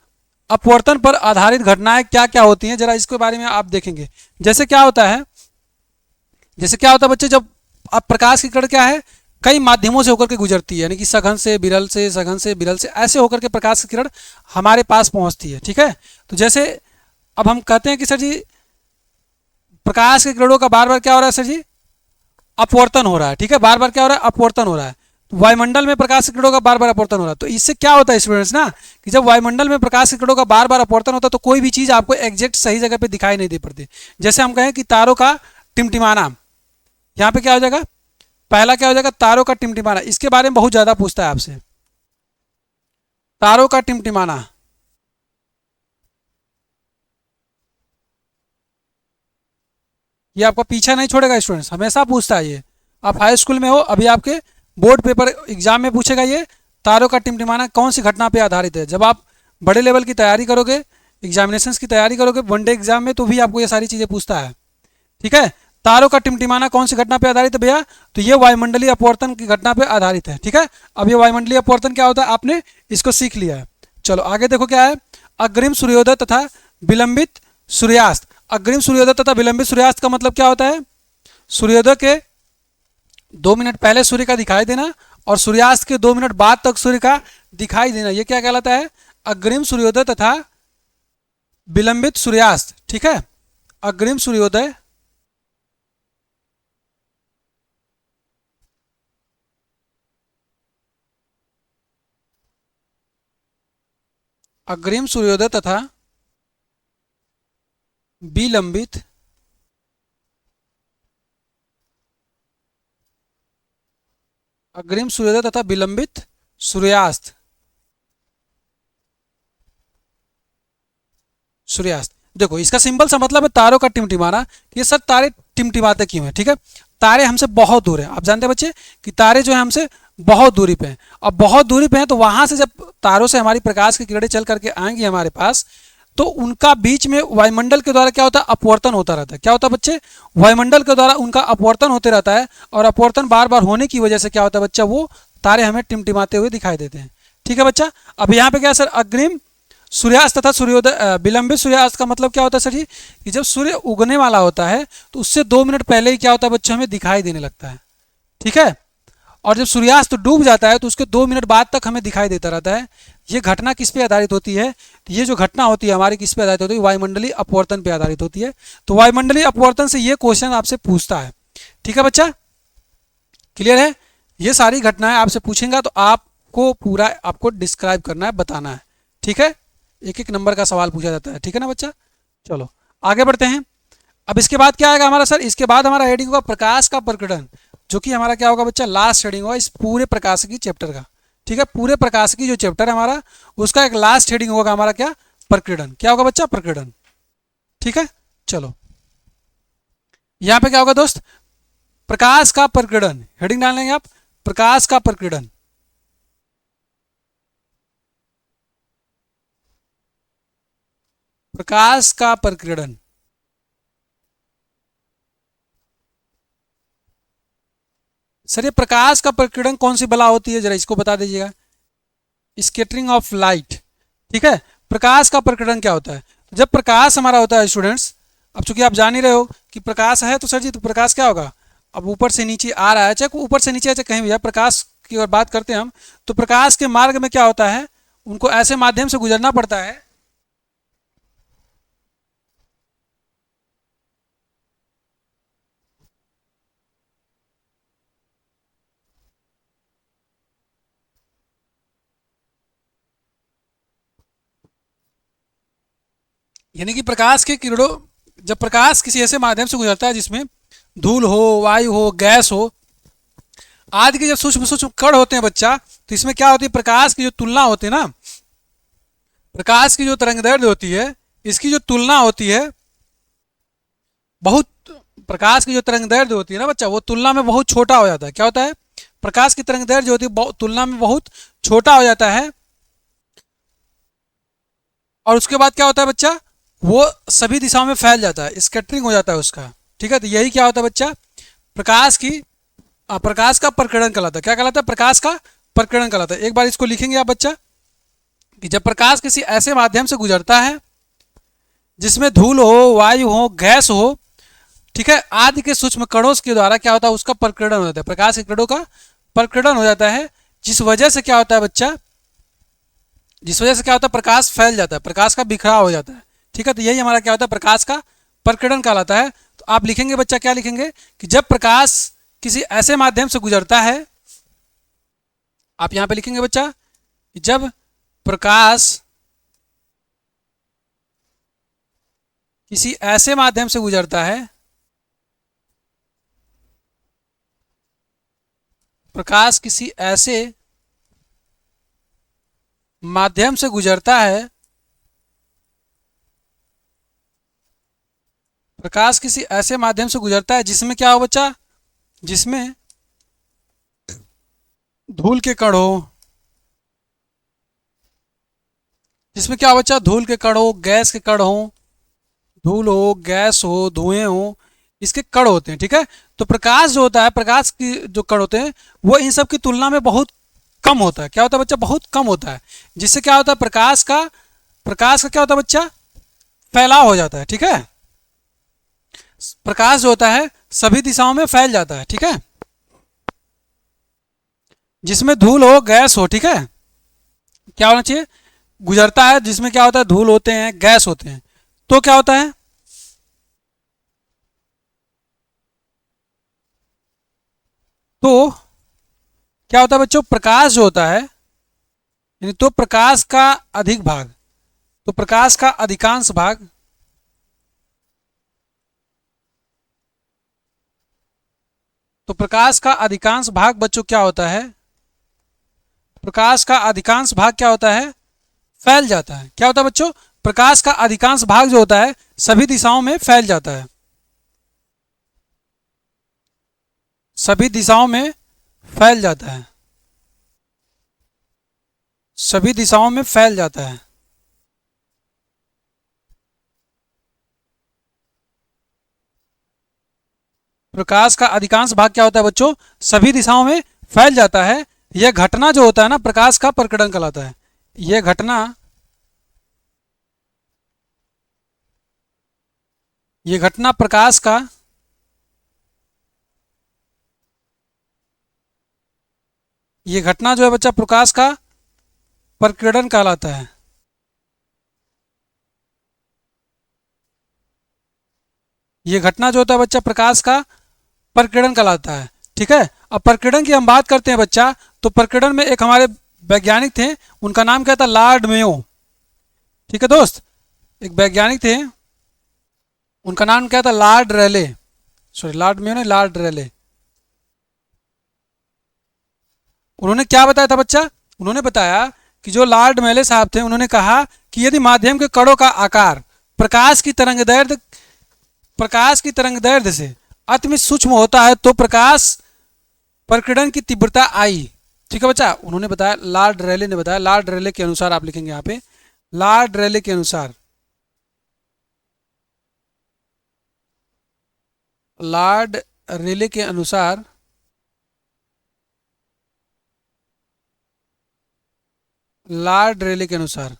S1: अपवर्तन पर आधारित घटनाएं क्या क्या होती हैं जरा इसके बारे में आप देखेंगे। जैसे क्या होता है, बच्चे, जब अब प्रकाश की किरण क्या है, कई माध्यमों से होकर के गुजरती है, यानी कि सघन से विरल से, सघन से विरल से, ऐसे होकर के प्रकाश की किरण हमारे पास पहुंचती है, ठीक है। तो जैसे अब हम कहते हैं कि सर जी प्रकाश की किरणों का बार बार क्या हो रहा है सर जी, अपवर्तन हो रहा है, ठीक है, बार बार क्या हो रहा है, अपवर्तन हो रहा है। वायुमंडल में प्रकाश की किरणों का बार बार अपवर्तन हो रहा है। तो इससे क्या होता है स्टूडेंट्स ना, कि जब वायुमंडल में प्रकाश की किरणों का बार बार अपवर्तन होता है तो कोई भी चीज आपको एग्जैक्ट सही जगह पे दिखाई नहीं दे पड़ती। जैसे हम कहें कि तारों का टिमटिमाना, यहाँ पे क्या हो जाएगा, पहला क्या हो जाएगा, तारों का टिमटिमाना। इसके बारे में बहुत ज्यादा पूछता है आपसे, तारों का टिमटिमाना। ये आपका पीछा नहीं छोड़ेगा स्टूडेंट्स, हमेशा पूछता है ये। आप हाई स्कूल में हो, अभी आपके बोर्ड पेपर एग्जाम में पूछेगा ये, तारों का टिमटिमाना कौन सी घटना पे आधारित है। जब आप बड़े लेवल की तैयारी करोगे, एग्जामिनेशंस की तैयारी करोगे वनडे एग्जाम में, तो भी आपको ये सारी चीज़ें पूछता है। ठीक है, तारों का टिमटिमाना कौन सी घटना पे आधारित है भैया, तो ये वायुमंडलीय अपवर्तन की घटना पे आधारित है। ठीक है, अब ये वायुमंडलीय अपवर्तन क्या होता है आपने इसको सीख लिया है। चलो आगे देखो क्या है, अग्रिम सूर्योदय तथा विलंबित सूर्यास्त। अग्रिम सूर्योदय तथा विलंबित सूर्यास्त का मतलब क्या होता है, सूर्योदय के 2 मिनट पहले सूर्य का दिखाई देना और सूर्यास्त के 2 मिनट बाद तक सूर्य का दिखाई देना, ये क्या कहलाता है, अग्रिम सूर्योदय तथा विलंबित सूर्यास्त। ठीक है, अग्रिम सूर्योदय अग्रिम सूर्योदय तथा विलंबित अग्रिम सूर्योदय तथा विलंबित सूर्यास्त। सूर्यास्त देखो इसका सिंपल सा मतलब है तारों का टिमटिमाना। ये सर तारे टिमटिमाते क्यों हैं, ठीक है, तारे हमसे बहुत दूर हैं। आप जानते हैं बच्चे कि तारे जो है हमसे बहुत दूरी पे हैं। अब बहुत दूरी पे हैं तो वहां से जब तारों से हमारी प्रकाश की किरणें चल करके आएंगी हमारे पास, तो उनका बीच में वायुमंडल के द्वारा क्या होता है, अपवर्तन होता रहता है। क्या होता है बच्चे, वायुमंडल के द्वारा उनका अपवर्तन होते रहता है, और अपवर्तन बार बार होने की वजह से क्या होता है बच्चा, वो तारे हमें टिमटिमाते हुए दिखाई देते हैं। ठीक है बच्चा, अब यहाँ पे क्या सर, अग्रिम सूर्यास्त तथा सूर्योदय विलंबित सूर्यास्त का मतलब क्या होता है सर जी, कि जब सूर्य उगने वाला होता है तो उससे 2 मिनट पहले ही क्या होता है बच्चों, हमें दिखाई देने लगता है। ठीक है, और जब सूर्यास्त डूब जाता है तो उसके 2 मिनट बाद तक हमें दिखाई देता रहता है। ये घटना किस पे आधारित होती है, ये जो घटना होती है हमारी किस पे आधारित होती है, वायुमंडलीय अपवर्तन पे आधारित होती है। तो वायुमंडलीय अपवर्तन से ये क्वेश्चन आपसे पूछता है। ठीक है बच्चा, क्लियर है, ये सारी घटनाएं आपसे पूछेंगे तो आपको पूरा आपको डिस्क्राइब करना है, बताना है। ठीक है, एक एक नंबर का सवाल पूछा जाता है। ठीक है ना बच्चा, चलो आगे बढ़ते हैं। अब इसके बाद क्या आएगा हमारा सर, इसके बाद हमारा हेडिंग होगा प्रकाश का प्रकटन, जो कि हमारा क्या होगा बच्चा, लास्ट हेडिंग होगा इस पूरे प्रकाशिकी चैप्टर का। ठीक है, पूरे प्रकाशिकी जो चैप्टर है हमारा, उसका एक लास्ट हेडिंग होगा हमारा क्या, प्रकीर्णन। क्या होगा बच्चा, प्रकीर्णन। ठीक है, चलो यहां पे क्या होगा दोस्त, प्रकाश का प्रकीर्णन, हेडिंग डाल लेंगे आप, प्रकाश का प्रकीर्णन। प्रकाश का प्रकीर्णन, सर ये प्रकाश का प्रकीर्णन कौन सी बला होती है, जरा इसको बता दीजिएगा। Scattering of light. ठीक है, प्रकाश का प्रकीर्णन क्या होता है, तो जब प्रकाश हमारा होता है स्टूडेंट्स, अब चूंकि आप जान ही रहे हो कि प्रकाश है, तो सर जी तो प्रकाश क्या होगा, अब ऊपर से नीचे आ रहा है, चाहे ऊपर से नीचे है चाहे कहीं भी है, प्रकाश की अगर बात करते हैं हम, तो प्रकाश के मार्ग में क्या होता है, उनको ऐसे माध्यम से गुजरना पड़ता है, यानी कि प्रकाश के किरणों, जब प्रकाश किसी ऐसे माध्यम से गुजरता है जिसमें धूल हो, वायु हो, गैस हो आदि के जब सूक्ष्म सूक्ष्म कण होते हैं बच्चा, तो इसमें क्या होती है, प्रकाश की जो तुलना होती है ना, प्रकाश की जो तरंगदैर्घ्य होती है, इसकी जो तुलना होती है बहुत, प्रकाश की जो तरंगदैर्घ्य होती है ना बच्चा, वो तुलना में बहुत छोटा हो जाता है। क्या होता है, प्रकाश की तरंगदैर्घ्य जो होती है तुलना में बहुत छोटा हो जाता है, और उसके बाद क्या होता है बच्चा, वो सभी दिशाओं में फैल जाता है, स्कैटरिंग हो जाता है उसका। ठीक है, तो यही क्या होता है बच्चा, प्रकाश की प्रकाश का प्रकीर्णन कहलाता है। क्या कहलाता है, प्रकाश का प्रकीर्णन कहलाता है। एक बार इसको लिखेंगे आप बच्चा, कि जब प्रकाश किसी ऐसे माध्यम से गुजरता है जिसमें धूल हो, वायु हो, गैस हो, ठीक है, आदि के सूक्ष्म कणों के द्वारा क्या होता है, उसका प्रकीर्णन हो जाता है, प्रकाश के किरणों का प्रकीर्णन हो जाता है, जिस वजह से क्या होता है बच्चा, जिस वजह से क्या होता है, प्रकाश फैल जाता है, प्रकाश का बिखराव हो जाता है। ठीक है, तो यही हमारा क्या होता है, प्रकाश का प्रकीर्णन कहलाता है। तो आप लिखेंगे बच्चा, क्या लिखेंगे, कि जब प्रकाश किसी ऐसे माध्यम से गुजरता है आप यहां पे लिखेंगे बच्चा कि जब प्रकाश किसी ऐसे माध्यम से गुजरता है, प्रकाश किसी ऐसे माध्यम से गुजरता है, प्रकाश किसी ऐसे माध्यम से गुजरता है जिसमें क्या हो बच्चा, जिसमें धूल के कण हो, जिसमें क्या हो बच्चा, धूल के कण हो, गैस के कण हो, धूल हो, गैस हो, धुएं हो, इसके कण होते हैं। ठीक है, तो प्रकाश जो होता है, प्रकाश की जो कण होते हैं वो इन सब की तुलना में बहुत कम होता है। क्या होता है बच्चा, बहुत कम होता है, जिससे क्या होता है, प्रकाश का क्या होता है बच्चा, फैलाव हो जाता है। ठीक है, प्रकाश जो होता है सभी दिशाओं में फैल जाता है। ठीक है, जिसमें धूल हो, गैस हो, ठीक है, क्या होना चाहिए, गुजरता है जिसमें क्या होता है, धूल होते हैं, गैस होते हैं, तो क्या होता है, तो क्या होता है बच्चों, प्रकाश जो होता है, यानी तो प्रकाश का अधिक भाग, तो प्रकाश का अधिकांश भाग, तो प्रकाश का अधिकांश भाग बच्चों क्या होता है, प्रकाश का अधिकांश भाग क्या होता है, फैल जाता है। क्या होता है बच्चों, प्रकाश का अधिकांश भाग जो होता है सभी दिशाओं में फैल जाता है, सभी दिशाओं में फैल जाता है, सभी दिशाओं में फैल जाता है। प्रकाश का अधिकांश भाग क्या होता है बच्चों, सभी दिशाओं में फैल जाता है। यह घटना जो होता है ना, प्रकाश का प्रकटन कहलाता है। यह घटना, यह घटना प्रकाश का, यह घटना जो है बच्चा प्रकाश का प्रकीर्णन कहलाता है। यह घटना जो होता है बच्चा प्रकाश का प्रकीर्णन कहलाता है। ठीक है, अब प्रकीर्णन की हम बात करते हैं बच्चा, तो प्रकीर्णन में एक हमारे वैज्ञानिक थे, उनका नाम क्या था, लॉर्ड मेयो। ठीक है दोस्त, एक वैज्ञानिक थे, उनका नाम क्या था, लॉर्ड रेले, सॉरी लॉर्ड मेयो नहीं, लॉर्ड रेले। उन्होंने क्या बताया था बच्चा, उन्होंने बताया कि जो लॉर्ड मेले साहब थे, उन्होंने कहा कि यदि माध्यम के कणों का आकार प्रकाश की तरंगदैर्ध्य, प्रकाश की तरंगदैर्ध्य से अत्यंत सूक्ष्म होता है तो प्रकाश प्रकीर्णन की तीव्रता आई। ठीक है बच्चा, उन्होंने बताया, लॉर्ड रेले ने बताया, लॉर्ड रेले के अनुसार आप लिखेंगे यहाँ पे, लॉर्ड रेले के अनुसार, लॉर्ड रेले के अनुसार, लॉर्ड रेले के अनुसार,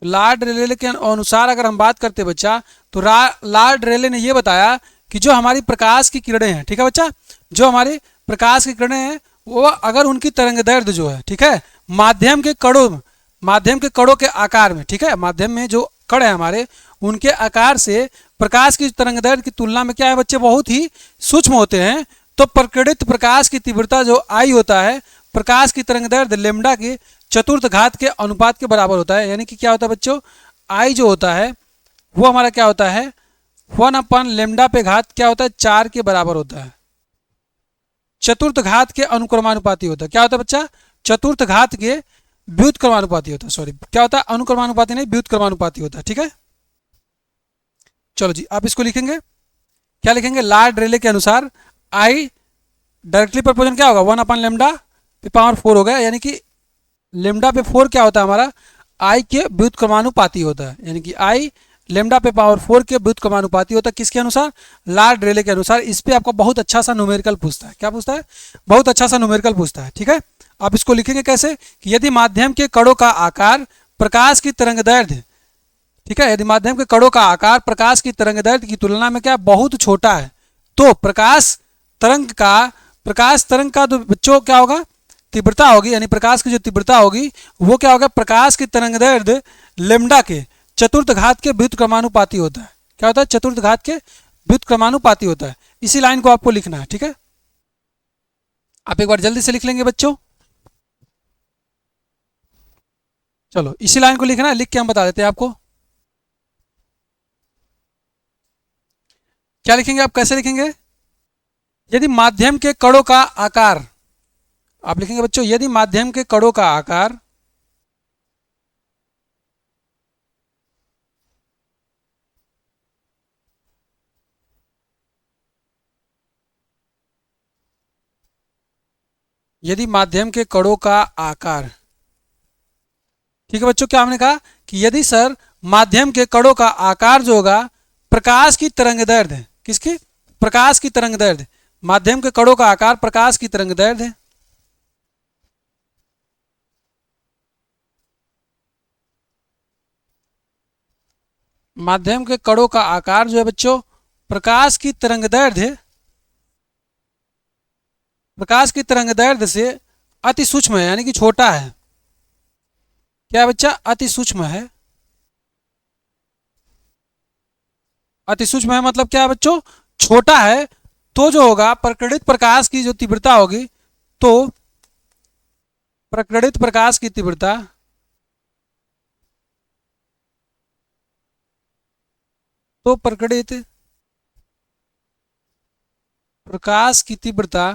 S1: लॉर्ड रेले के अनुसार अगर हम बात करते हैं बच्चा, तो लॉर्ड रेले ने यह बताया कि जो हमारी प्रकाश की किरणें हैं, ठीक है बच्चा, जो हमारी प्रकाश की किरणें हैं वो अगर उनकी तरंगदैर्ध्य जो है, ठीक है, माध्यम के कणों, माध्यम के कणों के आकार में, ठीक है, माध्यम में जो कण है हमारे, उनके आकार से प्रकाश की तरंगदैर्ध्य की तुलना में क्या है बच्चे, बहुत ही सूक्ष्म होते हैं, तो प्रकीर्णित प्रकाश की तीव्रता जो आई होता है, प्रकाश की तरंगदैर्ध्य लेमडा के चतुर्थ घात के अनुपात के बराबर होता है। यानी कि क्या होता है बच्चों, आई जो होता है वो हमारा क्या होता है, 1/लेमडा पे घात क्या होता है, 4 के बराबर होता है, चतुर्थ घात के अनुक्रमानुपाती होता है। क्या होता है बच्चा, चतुर्थ घात के व्युत्क्रमानुपाती होता है, सॉरी क्या होता है, अनुक्रमानुपाती नहीं, व्युत्क्रमानुपाती होता है। ठीक है, चलो जी आप इसको लिखेंगे, क्या लिखेंगे, लॉर्ड रेले के अनुसार आई डायरेक्टली प्रपोजन क्या होगा, 1/लेमडा पे पावर 4 होगा, यानी कि लेमडा पे 4 क्या होता है हमारा, आई के व्युत्क्रमानुपाती होता है, यानी कि आई लेमडा पे पावर 4 के व्युत्क्रमानुपाती होता है, किसके अनुसार, लॉर्ड रेले के अनुसार। इस पे आपको बहुत अच्छा सा न्यूमेरिकल पूछता है, क्या पूछता है, बहुत अच्छा सा न्यूमेरिकल पूछता है। ठीक है, आप इसको लिखेंगे कैसे, कि यदि माध्यम के कणों का आकार प्रकाश की तरंगदैर्ध्य, ठीक है, यदि माध्यम के कणों का आकार प्रकाश की तरंगदैर्ध्य की तुलना में क्या बहुत छोटा है, तो प्रकाश तरंग का जो बच्चों क्या होगा, तीव्रता होगी, यानी प्रकाश की जो तीव्रता होगी वो क्या होगा, प्रकाश की तरंगदैर्ध्य लेमडा के चतुर्थ घात के व्युत्क्रमानुपाती होता है। क्या होता है, चतुर्थ घात के व्युत्क्रमानुपाती होता है। इसी लाइन को आपको लिखना है। ठीक है, आप एक बार जल्दी से लिख लेंगे बच्चों। चलो इसी लाइन को लिखना है, लिख के हम बता देते हैं आपको। क्या लिखेंगे आप, कैसे लिखेंगे? यदि माध्यम के कणों का आकार, आप लिखेंगे बच्चों, यदि माध्यम के कणों का आकार यदि माध्यम के कणों का आकार, ठीक है बच्चों, क्या हमने कहा कि यदि सर माध्यम के कणों का आकार जो होगा प्रकाश की तरंग दैर्ध्य, किसकी? प्रकाश की तरंग दैर्ध्य, माध्यम के कणों का आकार प्रकाश की तरंग दैर्ध्य, माध्यम के कणों का आकार जो है बच्चों प्रकाश की तरंग दैर्ध्य, प्रकाश की तरंग दैर्ध्य से अति सूक्ष्म है, यानी कि छोटा है। क्या बच्चा? अति सूक्ष्म है। अति सूक्ष्म है मतलब क्या है बच्चों? छोटा है। तो जो होगा प्रकटित प्रकाश की जो तीव्रता होगी, तो प्रकटित प्रकाश की तीव्रता, तो प्रकटित प्रकाश की तीव्रता,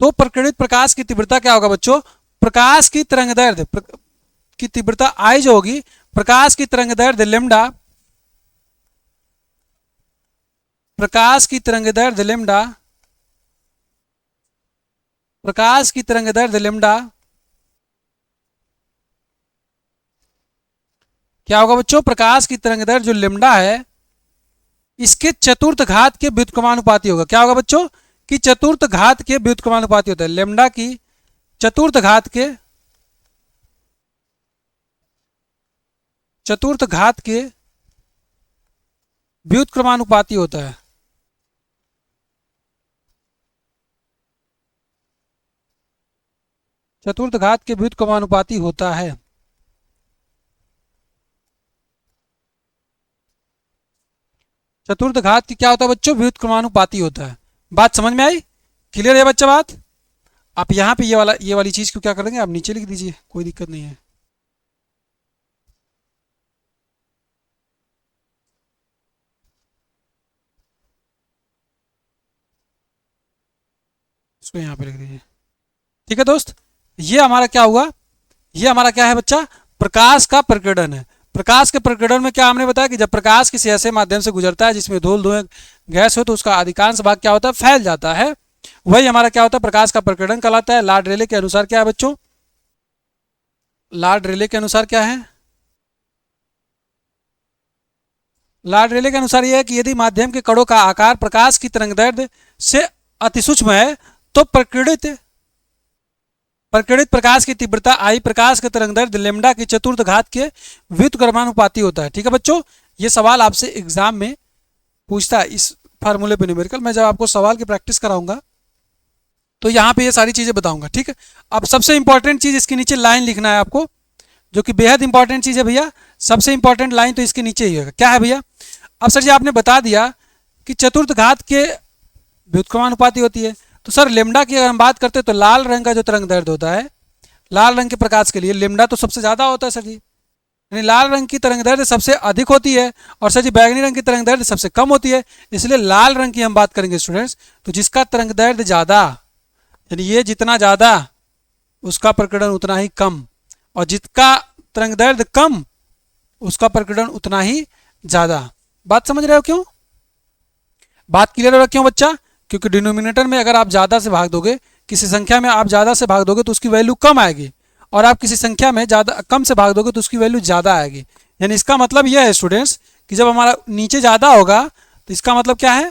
S1: तो प्रकटित प्रकाश की तीव्रता क्या होगा बच्चों? प्रकाश की तरंग दैर्ध्य की तीव्रता आई जो होगी, प्रकाश की तरंग दैर्ध्य लेमडा, प्रकाश की तरंग दैर्ध्य लेमडा, प्रकाश की तरंग दैर्ध्य लेमडा क्या होगा बच्चों? प्रकाश की तरंग दैर्ध्य जो लेमडा है इसके चतुर्थ घात के व्युत्क्रमानुपाती होगा। क्या होगा बच्चों? कि चतुर्थ घात के व्युत्क्रमानुपाती होता है। लेमडा की चतुर्थ घात के, चतुर्थ घात के व्युत्क्रमानुपाती होता है। चतुर्थ घात के व्युत्क्रमानुपाती होता है। चतुर्थ घात की क्या होता है बच्चों? व्युत्क्रमानुपाती होता है। बात समझ में आई? क्लियर है बच्चा बात? आप यहाँ पे ये वाली चीज को क्या करेंगे, आप नीचे लिख दीजिए, कोई दिक्कत नहीं है। इसको यहाँ पे लिख दीजिए। ठीक है दोस्त, ये हमारा क्या हुआ? ये हमारा क्या है बच्चा? प्रकाश का प्रकीर्णन है। प्रकाश के प्रकीर्णन में क्या हमने बताया कि जब प्रकाश किसी ऐसे माध्यम से गुजरता है जिसमें धूल धुएं गैस हो, तो उसका अधिकांश भाग क्या होता है? फैल जाता है। वही हमारा क्या होता है? प्रकाश का प्रकीर्णन कहलाता है। लॉर्ड रेले के अनुसार क्या है बच्चों? लॉर्ड रेले के अनुसार क्या है? लॉर्ड रेले के अनुसार यह है कि यदि माध्यम के कणों का आकार प्रकाश की तरंगदैर्ध्य से अतिसूक्ष्म है, तो प्रकीर्णित प्रकाश की तीव्रता आई प्रकाश के तरंगदैर्ध्य लेमडा की चतुर्थ घात के व्युत्क्रमानुपाती होता है। ठीक है बच्चों, ये सवाल आपसे एग्जाम में पूछता है इस फार्मूले पे न्यूमेरिकल। मैं जब आपको सवाल की प्रैक्टिस कराऊंगा तो यहाँ पे ये सारी चीजें बताऊंगा। ठीक है, अब सबसे इंपॉर्टेंट चीज इसके नीचे लाइन लिखना है आपको, जो कि बेहद इंपॉर्टेंट चीज है भैया। सबसे इंपॉर्टेंट लाइन तो इसके नीचे ही होगा। क्या है भैया? अब सर जी आपने बता दिया कि चतुर्थ घात के व्युत्क्रमानुपाती होती है, तो सर लेमडा की अगर हम बात करते हैं तो लाल रंग का जो तरंग दैर्ध्य होता है, लाल रंग के प्रकाश के लिए लेमडा तो सबसे ज्यादा होता है सर जी, यानी लाल रंग की तरंग दैर्ध्य सबसे अधिक होती है, और सर जी बैगनी रंग की तरंग दैर्ध्य सबसे कम होती है। इसलिए लाल रंग की हम बात करेंगे स्टूडेंट्स, तो जिसका तरंग दैर्ध्य ज्यादा, यानी ये जितना ज्यादा उसका प्रकीर्णन उतना ही कम, और जिसका तरंग दैर्ध्य कम उसका प्रकीर्णन उतना ही ज्यादा। बात समझ रहे हो क्यों? बात क्लियर हो रहा क्यों बच्चा? क्योंकि डिनोमिनेटर में अगर आप ज़्यादा से भाग दोगे, किसी संख्या में आप ज़्यादा से भाग दोगे तो उसकी वैल्यू कम आएगी, और आप किसी संख्या में ज़्यादा कम से भाग दोगे तो उसकी वैल्यू ज़्यादा आएगी। यानी इसका मतलब यह है स्टूडेंट्स कि जब हमारा नीचे ज़्यादा होगा तो इसका मतलब क्या है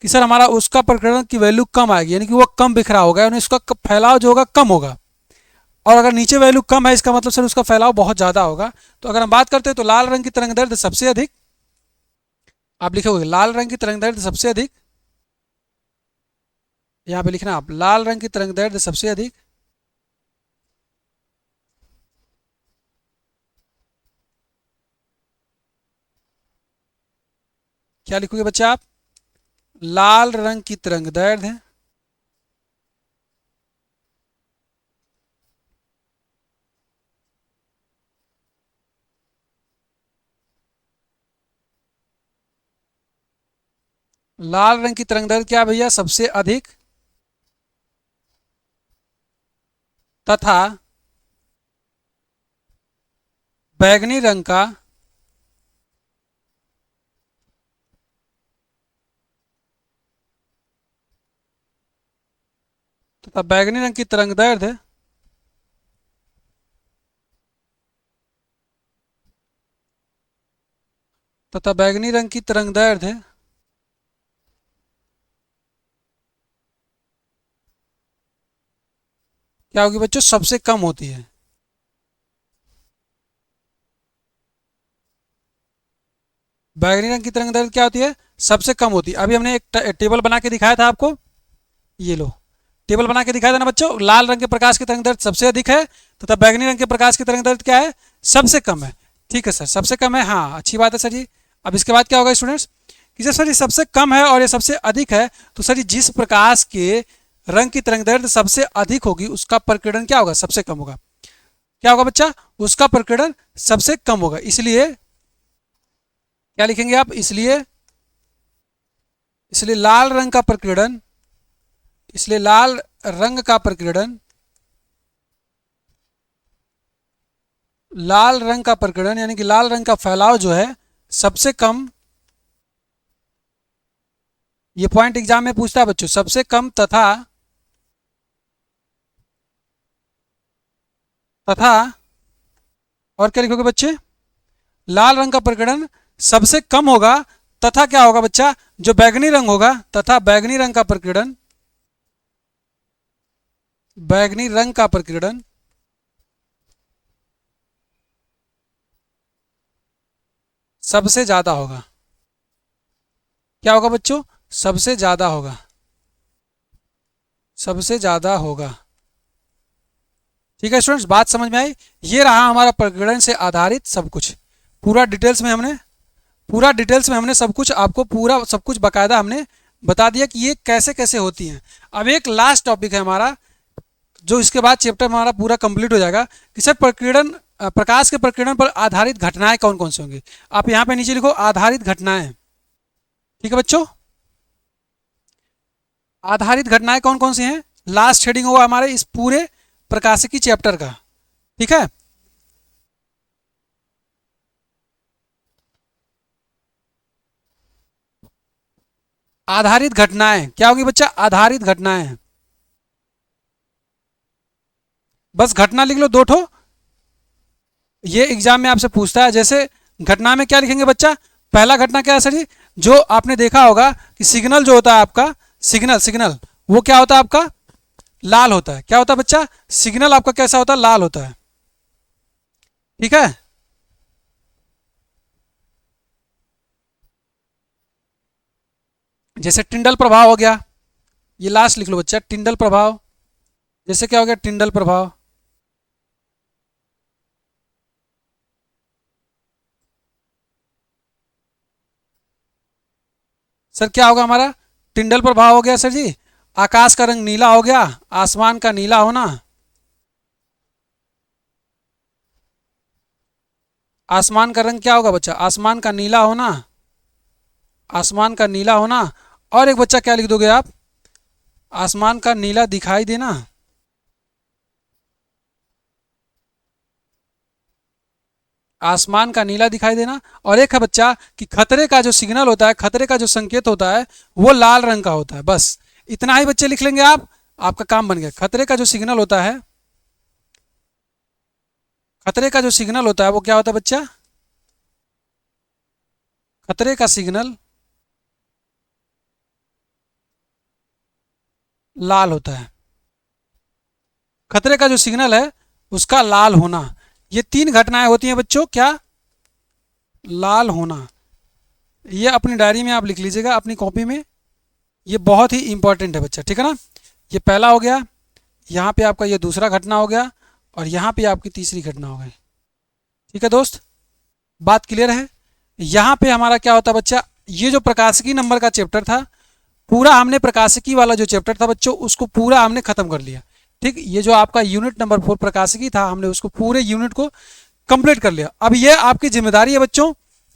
S1: कि सर हमारा उसका प्रकीर्णन की वैल्यू कम आएगी, यानी कि वो कम बिखरा होगा, यानी उसका फैलाव जो होगा कम होगा। और अगर नीचे वैल्यू कम है इसका मतलब सर उसका फैलाव बहुत ज़्यादा होगा। तो अगर हम बात करते हैं तो लाल रंग की तरंग दैर्ध्य सबसे अधिक, आप लिखोगे लाल रंग की तरंग दैर्ध्य सबसे अधिक, यहाँ पे लिखना आप लाल रंग की तरंग दैर्ध्य सबसे अधिक, क्या लिखोगे बच्चा आप? लाल रंग की तरंग दैर्ध्य लाल रंग की तरंगदैर्घ्य क्या है भैया? सबसे अधिक तथा बैगनी रंग का बैगनी रंग की तरंगदैर्घ्य तथा बैगनी रंग की तरंगदैर्घ्य क्या होगी बच्चों? सबसे कम होती है। बैगनी रंग की तरंगदैर्घ्य क्या होती है? सबसे कम होती है। अभी हमने एक टेबल बना के दिखाया था आपको, ये लो टेबल बना के दिखाया था ना बच्चों। लाल रंग के प्रकाश की तरंगदैर्घ्य सबसे अधिक है तथा बैगनी रंग के प्रकाश की तरंगदैर्घ्य क्या है? सबसे कम है। ठीक है सर, सबसे कम है, हाँ अच्छी बात है सर जी। अब इसके बाद क्या होगा स्टूडेंट्स कि जब सर ये सबसे कम है और ये सबसे अधिक है तो सर जिस प्रकाश के रंग की तरंगदैर्घ्य सबसे अधिक होगी उसका प्रकीर्णन क्या होगा? सबसे कम होगा। क्या होगा बच्चा? उसका प्रकीर्णन सबसे कम होगा। इसलिए क्या लिखेंगे आप? इसलिए इसलिए लाल रंग का प्रकीर्णन इसलिए लाल रंग का प्रकीर्णन लाल रंग का प्रकीर्णन यानी कि लाल रंग का फैलाव जो है सबसे कम, ये पॉइंट एग्जाम में पूछता है बच्चों, सबसे कम तथा तथा और क्या लिखोगे बच्चे? लाल रंग का प्रकीर्णन सबसे कम होगा तथा क्या होगा बच्चा? जो बैगनी रंग होगा तथा बैगनी रंग का प्रकीर्णन बैगनी रंग का प्रकीर्णन सबसे ज्यादा होगा। क्या होगा बच्चों? सबसे ज्यादा होगा। सबसे ज्यादा होगा। ठीक है स्टूडेंट्स, बात समझ में आई? ये रहा हमारा प्रकीर्णन से आधारित सब कुछ। पूरा डिटेल्स में हमने सब कुछ आपको पूरा सब कुछ बकायदा हमने बता दिया कि ये कैसे कैसे होती हैं। अब एक लास्ट टॉपिक है हमारा, जो इसके बाद चैप्टर हमारा पूरा कंप्लीट हो जाएगा कि सर प्रकीर्णन प्रकाश के प्रकीर्णन पर आधारित घटनाएं कौन कौन सी होंगी। आप यहाँ पे नीचे लिखो आधारित घटनाएं। ठीक है बच्चों, आधारित घटनाएं कौन कौन सी हैं? लास्ट हेडिंग होगा हमारे इस पूरे प्रकाशिकी चैप्टर का। ठीक है, आधारित घटनाएं क्या होगी बच्चा? आधारित घटनाएं, बस घटना लिख लो दो ठो। ये एग्जाम में आपसे पूछता है। जैसे घटना में क्या लिखेंगे बच्चा? पहला घटना क्या है सर जी? जो आपने देखा होगा कि सिग्नल जो होता है आपका, सिग्नल सिग्नल वो क्या होता है आपका? लाल होता है। क्या होता है बच्चा? सिग्नल आपका कैसा होता है? लाल होता है। ठीक है, जैसे टिंडल प्रभाव हो गया, ये लास्ट लिख लो बच्चा, टिंडल प्रभाव। जैसे क्या हो गया? टिंडल प्रभाव। सर क्या होगा हमारा? टिंडल प्रभाव हो गया सर जी। आकाश का रंग नीला हो गया, आसमान का नीला होना। आसमान का रंग क्या होगा बच्चा? आसमान का नीला होना, आसमान का नीला होना। और एक बच्चा क्या लिख दोगे आप? आसमान का नीला दिखाई देना। आसमान का नीला दिखाई देना। और एक है बच्चा कि खतरे का जो सिग्नल होता है, खतरे का जो संकेत होता है वो लाल रंग का होता है। बस इतना ही बच्चे लिख लेंगे आप, आपका काम बन गया। खतरे का जो सिग्नल होता है, खतरे का जो सिग्नल होता है वो क्या होता है बच्चा? खतरे का सिग्नल लाल होता है। खतरे का जो सिग्नल है उसका लाल होना। ये तीन घटनाएं होती हैं बच्चों। क्या? लाल होना। ये अपनी डायरी में आप लिख लीजिएगा, अपनी कॉपी में। ये बहुत ही इंपॉर्टेंट है बच्चा, ठीक है ना। ये पहला हो गया, यहाँ पे आपका ये दूसरा घटना हो गया, और यहाँ पे आपकी तीसरी घटना हो गई। ठीक है दोस्त, बात क्लियर है? यहाँ पे हमारा क्या होता है बच्चा? ये जो प्रकाशिकी नंबर का चैप्टर था, पूरा हमने प्रकाशिकी वाला जो चैप्टर था बच्चों उसको पूरा हमने खत्म कर लिया। ठीक, ये जो आपका यूनिट नंबर 4 प्रकाशिकी था, हमने उसको पूरे यूनिट को कंप्लीट कर लिया। अब ये आपकी जिम्मेदारी है बच्चों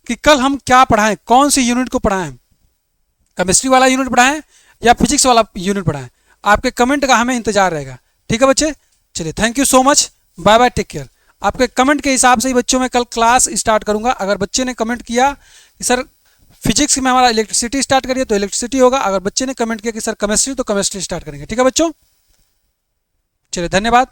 S1: कि कल हम क्या पढ़ाएं, कौन सी यूनिट को पढ़ाएं। केमिस्ट्री वाला यूनिट पढ़ाएं या फिजिक्स वाला यूनिट पढ़ाएं, आपके कमेंट का हमें इंतजार रहेगा। ठीक है बच्चे, चलिए thank you so much, bye bye, take care. आपके कमेंट के हिसाब से ही बच्चों में कल क्लास स्टार्ट करूंगा। अगर बच्चे ने कमेंट किया कि सर फिजिक्स में हमारा इलेक्ट्रिसिटी स्टार्ट करिए तो इलेक्ट्रिसिटी होगा, अगर बच्चे ने कमेंट किया कि सर केमिस्ट्री तो केमिस्ट्री स्टार्ट करेंगे। ठीक है बच्चों, चलिए धन्यवाद।